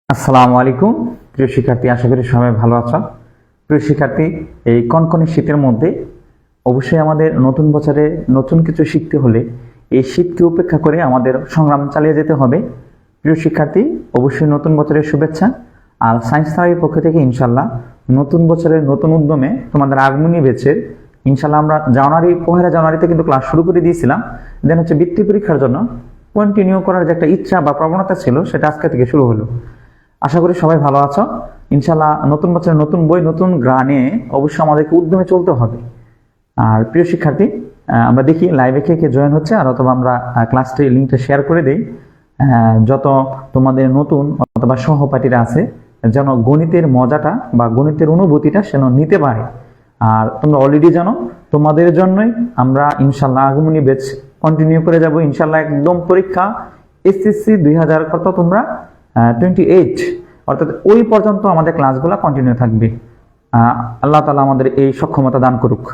আসসালামু আলাইকুম প্রিয় শিক্ষার্থী, আশা করি সবাই ভালো আছো। প্রিয় শিক্ষার্থী, এই কনকনে শীতের মধ্যে অবশ্যই আমাদের নতুন বছরে নতুন কিছু শিখতে হলে এই শীতকে উপেক্ষা করে আমাদের সংগ্রাম চালিয়ে যেতে হবে। প্রিয় শিক্ষার্থী, অবশ্যই নতুন বছরের শুভেচ্ছা। আর সায়েন্স থারাপির পক্ষ থেকে ইনশাল্লাহ নতুন বছরের নতুন উদ্যমে তোমাদের আগমনী ব্যাচের ইনশাল্লাহ আমরা পহেলা জানুয়ারিতে কিন্তু ক্লাস শুরু করে দিয়েছিলাম। দেন হচ্ছে বৃত্তি পরীক্ষার জন্য কন্টিনিউ করার যে একটা ইচ্ছা বা প্রবণতা ছিল, সেটা আজকে থেকে শুরু হলো। আশা করি সবাই ভালো আছো। ইনশাল্লাহ নতুন বছরের নতুন বই নতুন গ্রানে অবশ্যই আমাদেরকে উদ্যমে চলতে হবে। আর প্রিয় শিক্ষার্থী, আমরা দেখি লাইভে কে কে জয়েন হচ্ছে, আর অথবা আমরা ক্লাসটি লিঙ্কটা শেয়ার করে দিই। যত তোমাদের নতুন অথবা সহপাঠীরা আছে যেন গণিতের মজাটা বা গণিতের অনুভূতিটা যেন নিতে পারে। আর তোমরা অলরেডি জানো তোমাদের জন্যই আমরা ইনশাল্লাহ আগমনী ব্যাচ কন্টিনিউ করে যাব ইনশাল্লাহ। একদম পরীক্ষা এসএসসি 2000 কত তোমরা 28, অর্থাৎ ওই পর্যন্ত আমাদের ক্লাসগুলো কন্টিনিউ থাকবে। আল্লাহ তাআলা আমাদের এই সক্ষমতা দান করুক।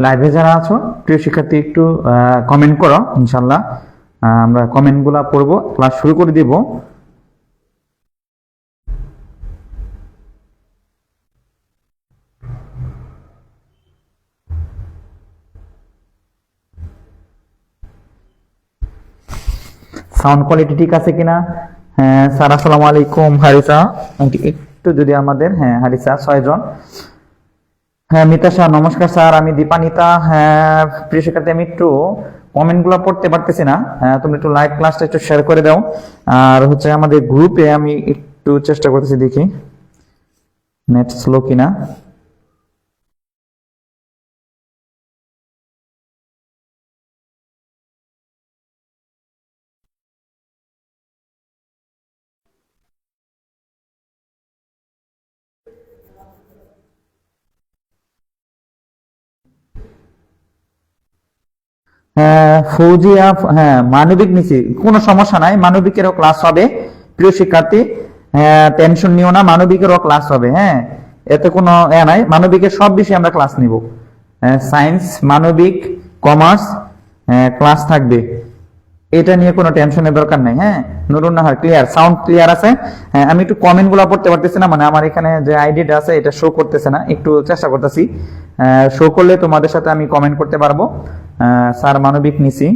লাইভে যারা আছো প্রিয় শিক্ষার্থী, একটু কমেন্ট করো ইনশাল্লাহ। আমরা কমেন্টগুলো পড়বো, ক্লাস শুরু করে দিব। সাউন্ড কোয়ালিটি ঠিক আছে কিনা? হ্যাঁ স্যার, আসসালামু আলাইকুম। হারিসা একটু যদি আমাদের, হ্যাঁ হারিসা 6 জন। হ্যাঁ মিতা স্যার নমস্কার স্যার, আমি দীপানিতা। হ্যাঁ প্রিয় শিক্ষার্থী, আমি একটু কমেন্টগুলো পড়তে পারতেছি না, তুমি একটু লাইভ ক্লাসটা একটু শেয়ার করে দাও। আর হচ্ছে আমাদের গ্রুপে আমি একটু চেষ্টা করতেছি, দেখি নেট স্লো কিনা। হ্যাঁ ফৌজিয়া, হ্যাঁ মানবিক নিচে কোনো সমস্যা নাই, মানবিকেরও ক্লাস হবে প্রিয় শিক্ষার্থী। হ্যাঁ টেনশন নিও না, মানবিকেরও ক্লাস হবে। হ্যাঁ এতে কোনো নাই, মানবিকের সব বিষয়ে আমরা ক্লাস নিব। সায়েন্স, মানবিক, কমার্স ক্লাস থাকবে, এটা নিয়ে কোনো টেনশনের দরকার নাই। হ্যাঁ Nurun Nahar clear, sound clear আছে? হ্যাঁ আমি একটু কমেন্ট গুলা পড়তে পারতেছি না, মানে আমার এখানে যে আইডিটা আছে এটা শো করতেছে না, একটু চেষ্টা করতেছি। শো করলে তোমাদের সাথে আমি কমেন্ট করতে পারবো। স্যার মানবিক নিছি।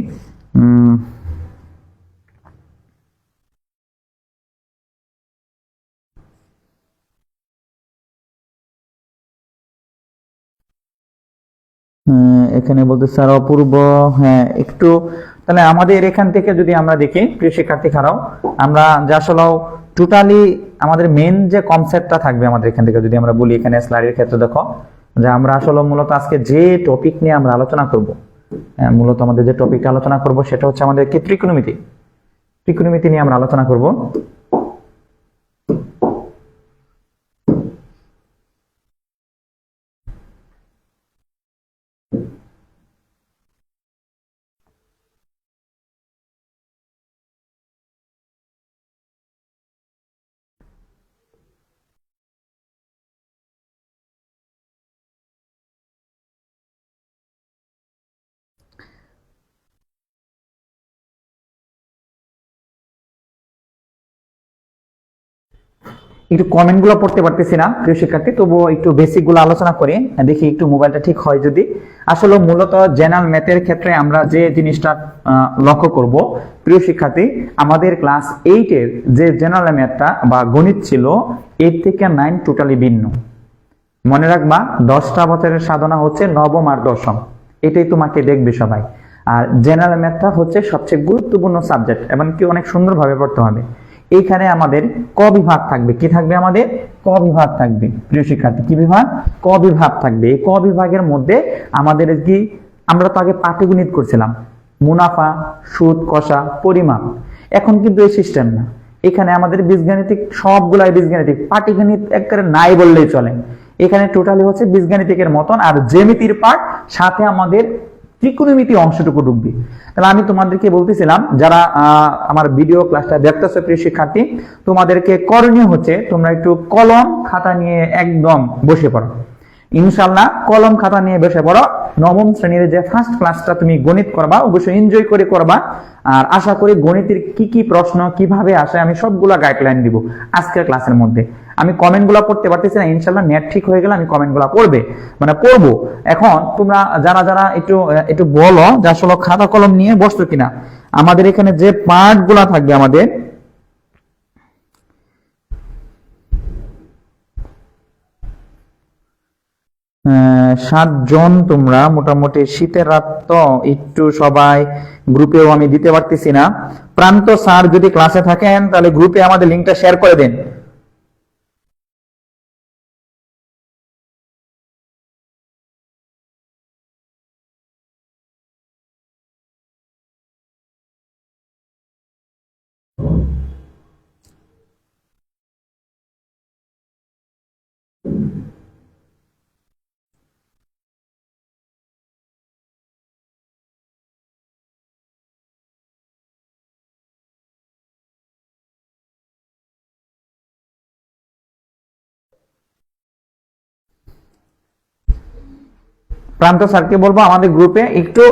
এখানে বলতে স্যার অপূর্ব। হ্যাঁ একটু, তাহলে আমাদের এখান থেকে যদি আমরা দেখি প্রিয় শিক্ষার্থী খারাও, আমরা যে আসলে টোটালি আমাদের মেন যে কনসেপ্টটা থাকবে আমাদের এখান থেকে যদি আমরা বলি, এখানে স্লাইডের ক্ষেত্রে দেখো যে আমরা আসলে মূলত আজকে যে টপিক নিয়ে আমরা আলোচনা করব, মূলত আমাদের যে টপিকটা আলোচনা করব সেটা হচ্ছে আমাদের কি ত্রিকোণমিতি। ত্রিকোণমিতি নিয়ে আমরা আলোচনা করব। একটু কমেন্ট গুলো পড়তে পারতেছি না প্রিয় শিক্ষার্থী, তবুও একটু বেসিক গুলো আলোচনা করি, দেখি একটু মোবাইলটা ঠিক হয় যদি। আসলে মূলত জেনারেল ম্যাথের ক্ষেত্রে আমরা যে জিনিসটা লক্ষ্য করব প্রিয় শিক্ষার্থী, আমাদের ক্লাস 8 এর যে জেনারেল ম্যাথটা বা গণিত ছিল 8 থেকে 9 টোটালি ভিন্ন। মনে রাখবা 10টা বছরের সাধনা হচ্ছে নবম আর দশম, এটাই তোমাকে দেখবে সবাই। আর জেনারেল ম্যাথটা হচ্ছে সবচেয়ে গুরুত্বপূর্ণ সাবজেক্ট এবং কি অনেক সুন্দরভাবে পড়তে হবে। এইখানে আমাদের ক বিভাগ থাকবে, কি থাকবে আমাদের ক বিভাগ থাকবে প্রিয় শিক্ষার্থী, কি বিভাগ ক বিভাগ থাকবে। এই ক বিভাগের মধ্যে আমাদের কি আমরা তো আগে পাটিগণিত করছিলাম, মুনাফা, সুদ, কষা, পরিমাপ। এখন কিন্তু এই সিস্টেম না, এখানে আমাদের বীজগাণিতিক সবগুলাই বীজগাণিতিক, পাটিগণিত একেবারে নাই বললেই চলে। এখানে টোটালি হচ্ছে বীজগাণিতিকের মতন, আর জ্যামিতির পার্ট সাথে আমাদের ত্রিকোণমিতি অংশটুকু ঢুকবে। তাহলে আমি তোমাদেরকে বলতেছিলাম, যারা আমার ভিডিও ক্লাসটা দেখতেছো প্রিয় শিক্ষার্থী, তোমাদেরকে করণীয় হচ্ছে তোমরা একটু কলম খাতা নিয়ে একদম বসে পড়ো। ইনশাআল্লাহ কলম খাতা নিয়ে বসে পড়ো। নবম শ্রেণীর যে ফার্স্ট ক্লাসটা তুমি গণিত করবা, অবশ্যই এনজয় করে করবা। আর আশা করি গণিতের কি কি প্রশ্ন কিভাবে আসে আমি সবগুলা গাইডলাইন দিব আজকের ক্লাসের মধ্যে। আমি কমেন্ট গুলা পড়তে পারতেছি না, ইনশাআল্লাহ নেট ঠিক হয়ে গেলে আমি কমেন্ট গুলা পড়বো। এখন তোমরা যারা যারা একটু বলো যে আসলে খাতা কলম নিয়ে বসতো কিনা। আমাদের এখানে যে পার্ট গুলা থাকবে, আমাদের সাতজন, তোমরা মোটামুটি শীতের রাত তো একটু সবাই গ্রুপেও আমি দিতে পারতেছি না। প্রান্ত স্যার যদি ক্লাসে থাকেন তাহলে গ্রুপে আমাদের লিঙ্কটা শেয়ার করে দেন। প্রান্ত স্যারকে বলবো আমাদের গ্রুপে একটু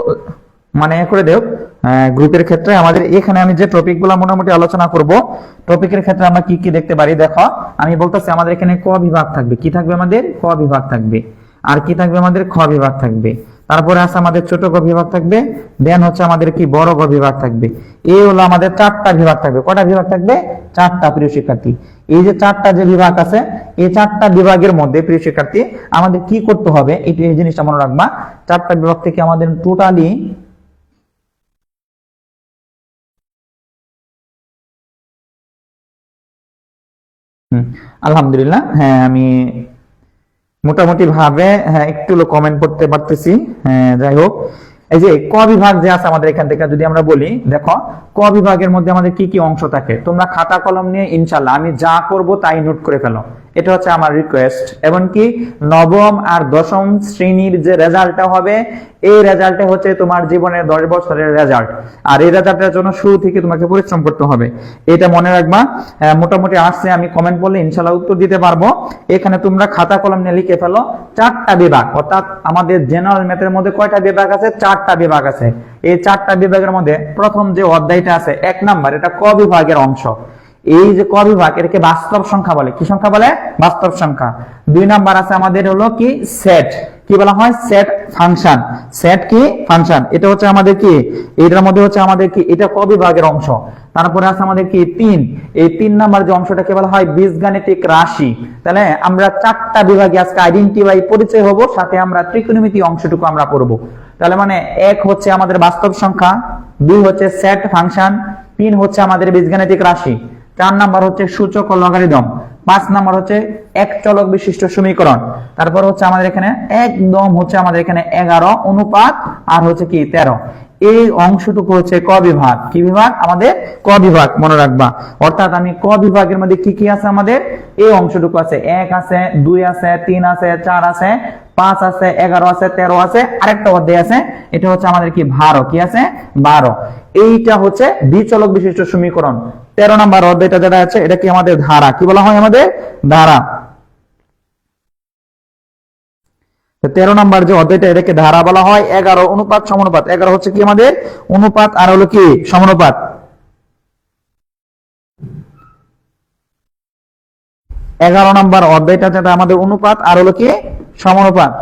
করে দেও। গ্রুপের ক্ষেত্রে আমাদের এখানে আমি যে টপিক গুলা মোটামুটি আলোচনা করব, টপিকের ক্ষেত্রে আমরা কি কি দেখতে পারি দেখো। আমি বলতেছি আমাদের এখানে ক বিভাগ থাকবে, কি থাকবে আমাদের ক বিভাগ থাকবে, আর কি থাকবে আমাদের খ বিভাগ থাকবে, তারপরে আছে আমাদের ছোট ক বিভাগ থাকবে, দেন হচ্ছে আমাদের কি বড় ক বিভাগ থাকবে। এই হলো আমাদের 4টা বিভাগ থাকবে। কটা বিভাগ থাকবে? 4টা প্রিয় শিক্ষার্থী। এই যে 4টা যে বিভাগ আছে, এই 4টা বিভাগের মধ্যে প্রিয় শিক্ষার্থী আমাদের কি করতে হবে এই জিনিসটা মনে রাখবা। 4টা বিভাগ থেকে আমাদের টোটালি আলহামদুলিল্লাহ, হ্যাঁ আমি মোটামুটি ভাবে একটু কমেন্ট করতে পারতেছি। যাই হোক, এই যে ক বিভাগ যে আছে আমাদের এখান থেকে যদি আমরা বলি, দেখো ক বিভাগের মধ্যে আমাদের কি কি অংশ থাকে। তোমরা খাতা কলম নিয়ে ইনশাআল্লাহ আমি যা করব তাই নোট করে ফেলো, এটা হচ্ছে আমার রিকোয়েস্ট। এমনকি নবম আর দশম শ্রেণীর যে রেজাল্টটা হবে, এই রেজাল্টে হচ্ছে তোমার জীবনের 10 বছরের রেজাল্ট। আর এই রেজাল্টের জন্য শুরু থেকে তোমাকে পরিশ্রম করতে হবে, এটা মনে রাখবা। মোটামুটি আসছে, আমি কমেন্ট করলে ইনশাআল্লাহ উত্তর দিতে পারবো। এখানে তোমরা খাতা কলম নিয়ে লিখে ফেলো 4টা বিভাগ। অর্থাৎ আমাদের জেনারেল ম্যাথের মধ্যে কয়টা বিভাগ আছে? 4টা বিভাগ আছে। এই 4টা বিভাগের মধ্যে প্রথম যে অধ্যায়টা আছে 1 নাম্বার, এটা ক বিভাগের অংশ। এই যে ক বিভাগ, এটাকে বাস্তব সংখ্যা বলে। কি সংখ্যা বলে? বাস্তব সংখ্যা। 2 নাম্বার আছে আমাদের হলো কি সেট, কি বলা হয়? Set function. সেট কি? ফাংশন। এটা হচ্ছে আমাদের কি, এটার মধ্যে হচ্ছে আমাদের কি, এটা ক বিভাগের অংশ। তারপরে আছে আমাদের কি 3, এই 3 নাম্বার যে অংশটাকে বলা হয় বীজগাণিতিক রাশি। তাহলে আমরা 4টা বিভাগে আজকে আইডেন্টিফাই পরিচয় হব, সাথে আমরা ত্রিকোণমিতি অংশটুকু আমরা পড়ব। তাহলে মানে 1 হচ্ছে আমাদের বাস্তব সংখ্যা, 2 হচ্ছে সেট ফাংশন, 3 হচ্ছে আমাদের বীজগাণিতিক রাশি, 4 নাম্বার হচ্ছে সূচক ও লগারিদম, 5 নাম্বার হচ্ছে এক চলক বিশিষ্ট সমীকরণ। তারপর হচ্ছে আমাদের এখানে একদম হচ্ছে আমাদের এখানে 11 অনুপাত আর হচ্ছে কি 13। এই অংশটুকু হচ্ছে ক বিভাগ। কি বিভাগ? আমাদের ক বিভাগ, মনে রাখবা। অর্থাৎ আমি ক বিভাগের মধ্যে কি কি আছে আমাদের, এই অংশটুকু আছে। 1 আছে, 2 আছে, 3 আছে, 4 আছে, 5 আছে, 11 আছে, 13 আছে, আরেকটা অধ্যায় আছে, এটা হচ্ছে আমাদের কি 12। কি আছে? 12। এইটা হচ্ছে দ্বিচলক বিশিষ্ট সমীকরণ। 13 নাম্বার অধ্যায়টা যেটা আছে, এটা কি আমাদের ধারা। কি বলা হয়? আমাদের ধারা। 13 নাম্বার যে অধ্যায়টা, এটাকে ধারা বলা হয়। 11 অনুপাত সমানুপাত। 11 হচ্ছে কি আমাদের অনুপাত, আর হলো কি সমানুপাত। 11 নম্বর অধ্যায়টা যেটা আমাদের অনুপাত আর হলো কি সমানুপাত।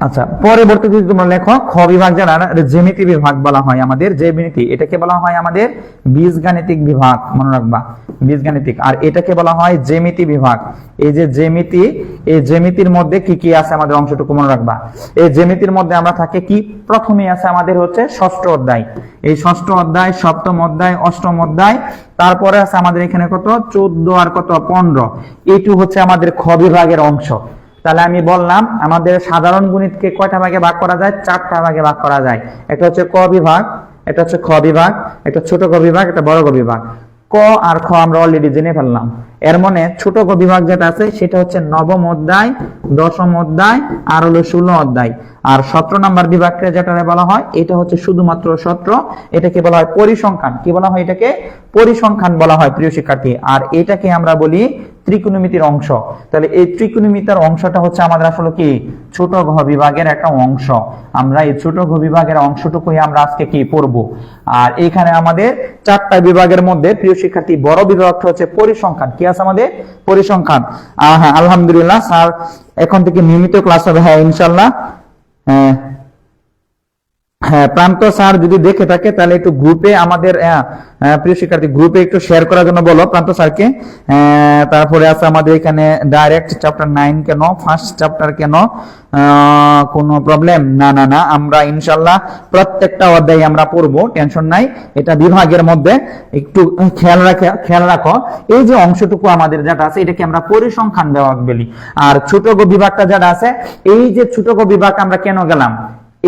আচ্ছা, পরবর্তী যদি তোমরা লেখো খ বিভাগ যারা জ্যামিতি বিভাগ বলা হয় আমাদের, জ্যামিতি এটাকে বলা হয় আমাদের বীজগাণিতিক বিভাগ, মনে রাখবা বীজগাণিতিক। আর এটাকে বলা হয় জ্যামিতি বিভাগ। এই যে জ্যামিতি, এই জ্যামিতির মধ্যে কি কি আছে আমাদের অংশটুকু মনে রাখবা। এই জ্যামিতির মধ্যে আমরা থাকে কি, প্রথমেই আছে আমাদের হচ্ছে ষষ্ঠ অধ্যায়, এই ষষ্ঠ অধ্যায়, সপ্তম অধ্যায়, অষ্টম অধ্যায়, তারপরে আছে আমাদের এখানে কত 14 আর কত 15, এইটু হচ্ছে আমাদের খ বিভাগের অংশ। তাহলে আমি বললাম আমাদের সাধারণ গণিতকে কয়টা ভাগে ভাগ করা যায়, 4টা ভাগে ভাগ করা যায়। একটা হচ্ছে ক বিভাগ, একটা হচ্ছে খ বিভাগ, একটা ছোট ক বিভাগ, একটা বড় ক বিভাগ। ক আর খ আমরা অলরেডি জেনে ফেললাম। এর মানে ছোট ক বিভাগ যেটা আছে সেটা হচ্ছে নবম অধ্যায়, দশম অধ্যায় আর হলো 16 অধ্যায়। আর 17 নম্বর বিভাগকে যেটা বলা হয় এটা হচ্ছে শুধুমাত্র 17, এটাকে বলা হয় পরিসংখ্যান। কি বলা হয় এটাকে? পরিসংখ্যান বলা হয় প্রিয় শিক্ষার্থী। আর এটাকে আমরা বলি ত্রিকোণমিতির অংশ। তাহলে এই ত্রিকোণমিতির অংশটা হচ্ছে আমাদের আসলে কি ছোট ঘ বিভাগের একটা অংশ। আমরা এই ছোট ঘ বিভাগের অংশটুকুই আমরা আজকে কি পড়ব। আর এখানে আমাদের 4টা বিভাগের মধ্যে প্রিয় শিক্ষার্থী বড় বিভাগটা হচ্ছে পরিসংখ্যান। কি আছে আমাদের? পরিসংখ্যান। হ্যাঁ, আলহামদুলিল্লাহ স্যার এখন থেকে নিয়মিত ক্লাস হবে। হ্যাঁ ইনশাআল্লাহ। হ্যাঁ, প্রান্ত স্যার যদি দেখে থাকে তাহলে একটু গ্রুপে আমাদের প্রিয় শিক্ষার্থী গ্রুপে একটু শেয়ার করার জন্য বলো প্রান্ত স্যারকে। তারপরে আছে আমাদের এখানে ডাইরেক্ট চ্যাপ্টার 9 কেন, ফার্স্ট চ্যাপ্টার কেন, কোনো প্রবলেম? না না না, আমরা ইনশাআল্লাহ প্রত্যেকটা অধ্যায় আমরা পড়বো, টেনশন নাই। এটা বিভাগের মধ্যে একটু খেয়াল রাখো, এই যে অংশটুকু আমাদের যেটা আছে এটাকে আমরা পরিসংখ্যান বিভাগ বলি। আর ছোট গ বিভাগটা যেটা আছে, এই যে ছোট গ বিভাগ আমরা কেন গেলাম,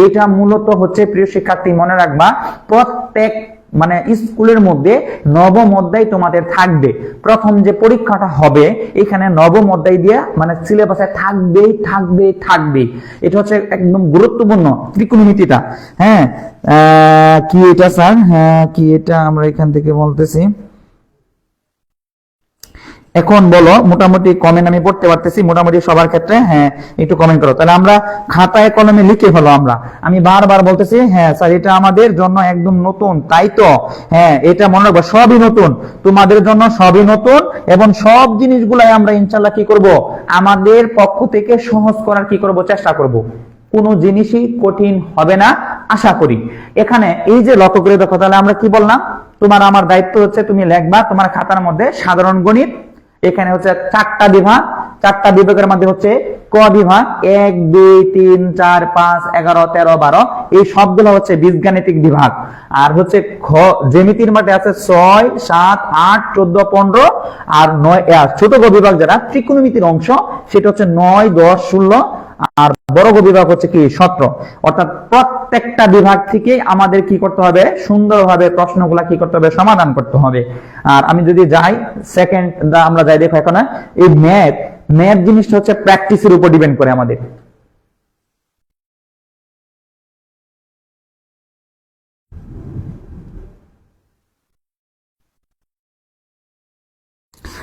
এটা মূলত হচ্ছে প্রিয় শিক্ষার্থী মনে রাখবা প্রত্যেক মানে স্কুলের মধ্যে নবম অধ্যায় তোমাদের থাকবে। প্রথম যে পরীক্ষাটা হবে এখানে নবম অধ্যায় দিয়ে মানে সিলেবাসে থাকবে। এটা হচ্ছে একদম গুরুত্বপূর্ণ ত্রিকোণমিতিটা। হ্যাঁ, কি এটা স্যার? হ্যাঁ, কি এটা আমরা এখান থেকে বলতেছি। এখন বলো, মোটামুটি কমেন্ট আমি পড়তে পারতেছি মোটামুটি সবার ক্ষেত্রে। হ্যাঁ, একটু কমেন্ট করো। তাহলে আমরা খাতায় কলমে লিখে ফেলো। আমি বারবার বলতেছি হ্যাঁ স্যার এটা আমাদের জন্য একদম নতুন, তাই তো? হ্যাঁ, এটা মনে রাখবো সবই নতুন, তোমাদের জন্য সবই নতুন। এবং সব জিনিসগুলাই আমরা ইনশাআল্লাহ কি করব, আমাদের পক্ষ থেকে সহজ করার কি করব, চেষ্টা করব। কোনো জিনিসই কঠিন হবে না আশা করি। এখানে এই যে লক্ষ্য করে দেখো, তাহলে আমরা কি বললাম, তোমার আমার দায়িত্ব হচ্ছে তুমি লিখবা তোমার খাতার মধ্যে সাধারণ গণিত। এখানে হচ্ছে 4টা বিভাগ, 4টা বিভাগের মধ্যে হচ্ছে ক বিভাগ 1 2 3 4 5 11 13 12, এই সবগুলো হচ্ছে বীজগাণিতিক বিভাগ। আর হচ্ছে খ জ্যামিতির মধ্যে আছে 6 7 8 14 15 আর 9 ছোট গ বিভাগ যারা ত্রিকোণমিতির অংশ সেটা হচ্ছে 9 10 16 আর বড় গ বিভাগ হচ্ছে কি 17। অর্থাৎ প্রত্যেকটা বিভাগ থেকে আমাদের কি করতে হবে, সুন্দরভাবে প্রশ্নগুলা কি করতে হবে, সমাধান করতে হবে। আর আমি যদি যাই সেকেন্ড আমরা যাই দেখো, এখন এই ম্যাথ জিনিসটা হচ্ছে প্র্যাকটিসের উপর ডিপেন্ড করে আমাদের।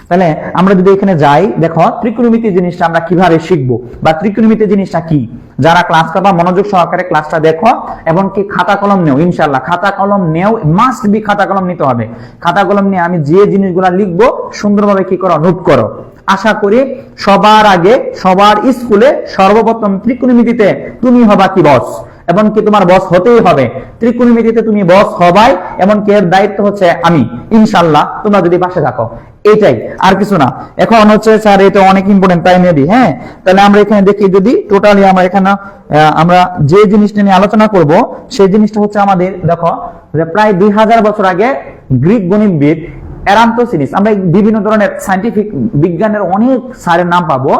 তাহলে আমরা যদি এখানে যাই দেখো ত্রিকোণমিতি জিনিসটা আমরা কিভাবে শিখবো বা ত্রিকোণমিতি জিনিসটা কি। যারা ক্লাস করবা মনোযোগ সহকারে ক্লাসটা দেখো এবং কি খাতা কলম নেও। ইনশাআল্লাহ খাতা কলম নেও, মাস্ট বি খাতা কলম নিতে হবে। খাতা কলম নিয়ে আমি যে জিনিসগুলো লিখবো সুন্দরভাবে কি করো, নোট করো। আশা করি সবার আগে সবার স্কুলে সর্বপ্রথম ত্রিকোণমিতিতে তুমি হবা কি বস, এবং কি তোমার বস হতেই হবে। ত্রিকোণমিতিতে তুমি বস হবাই, এবং কি এর দায়িত্ব হচ্ছে আমি, ইনশাআল্লাহ তোমরা যদি পাশে থাকো, এটাই আর কিছু না। এখন হচ্ছে স্যার এটা অনেক ইম্পর্টেন্ট, তাই মেবি। হ্যাঁ, তাহলে আমরা এখানে দেখি যদি টোটালি আমরা এখানে আমরা যে জিনিসটা নিয়ে আলোচনা করব সেই জিনিসটা হচ্ছে আমাদের দেখো যে প্রায় 2000 বছর আগে গ্রিক গণিতবিদ এরান্তোথেনিস, আমরা বিভিন্ন ধরনের সায়েন্টিফিক বিজ্ঞানের অনেক স্যারের নাম পাবো,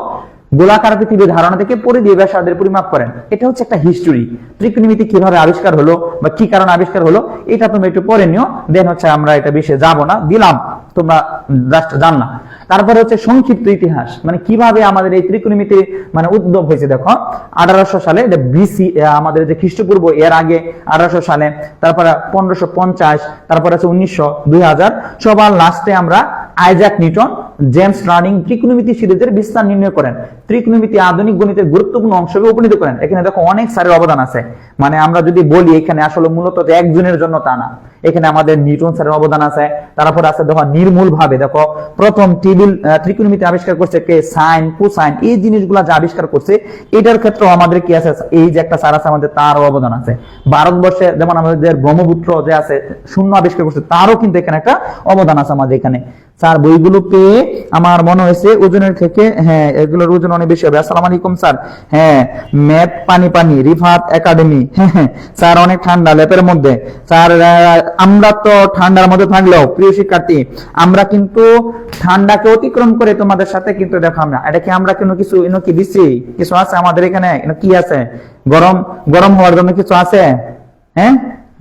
গোলাকার পৃথিবীর ধারণা থেকে পরিধি ব্যাসার্ধের পরিমাপ করেন। এটা হচ্ছে একটা হিস্টোরি, ত্রিকোণমিতি কিভাবে আবিষ্কার হলো বা কি কারণে আবিষ্কার হলো এটা তুমি একটু পড়ে নিও। দেন হচ্ছে আমরা এটা বেশি যাব না, দিলাম তোমরা জাস্ট জানলা। তারপরে হচ্ছে সংক্ষিপ্ত ইতিহাস, মানে কিভাবে আমাদের এই ত্রিকোণমিতি মানে উদ্ভব হয়েছে। দেখো 1800 সালে বিসি, আমাদের যে খ্রিস্টপূর্ব এর আগে 1800 সালে, তারপরে 1550, তারপরে আছে 1900 2000, সবার লাস্টে আমরা আইজাক নিউটন জেমস লার্নিং ত্রিকোণমিতি সিরিজের বিস্তার নির্ণয় করেন। ত্রিকোণমিতি আধুনিক গণিতের গুরুত্বপূর্ণ অংশকে উপনীত করেন। এখানে দেখো অনেক স্যারের অবদান আছে। মানে আমরা যদি বলি এখানে আসলে মূলত যে একজনের জন্য তা না, এখানে আমাদের নিউটন স্যারের অবদান আছে। তারপর আছে দেখো নির্মূল ভাবে দেখো প্রথম টেবিল ত্রিকোণমিতি আবিষ্কার করছে কে, সাইন কোসাইন, এই জিনিসগুলা যা আবিষ্কার করছে এটার ক্ষেত্রে আমাদের কি আছে, এই যে একটা স্যার আছে আমাদের, তার অবদান আছে। ভারতবর্ষে যেমন আমাদের ব্রহ্মপুত্র যে আছে শূন্য আবিষ্কার করছে, তারও কিন্তু এখানে একটা অবদান আছে আমাদের এখানে। স্যার বইগুলো পেয়ে আমার মনে হয়েছে ওজনের থেকে, হ্যাঁ এগুলোর ওজন অনেক বেশি হবে। আসসালামু আলাইকুম স্যার। হ্যাঁ ম্যাথ পানি পানি রিফাত একাডেমি, হ্যাঁ স্যার অনেক ঠান্ডা ল্যাপের মধ্যে। স্যার আমরা তো ঠান্ডার মধ্যে থাকলেও প্রিয় শিক্ষার্থী আমরা কিন্তু ঠান্ডাকে অতিক্রম করে তোমাদের সাথে কিন্তু দেখো আমরা এটা কি আমরা কোনো কিছু কি দিচ্ছি, কিছু আছে আমাদের এখানে কি আছে, গরম গরম হওয়ার জন্য কিছু আছে? হ্যাঁ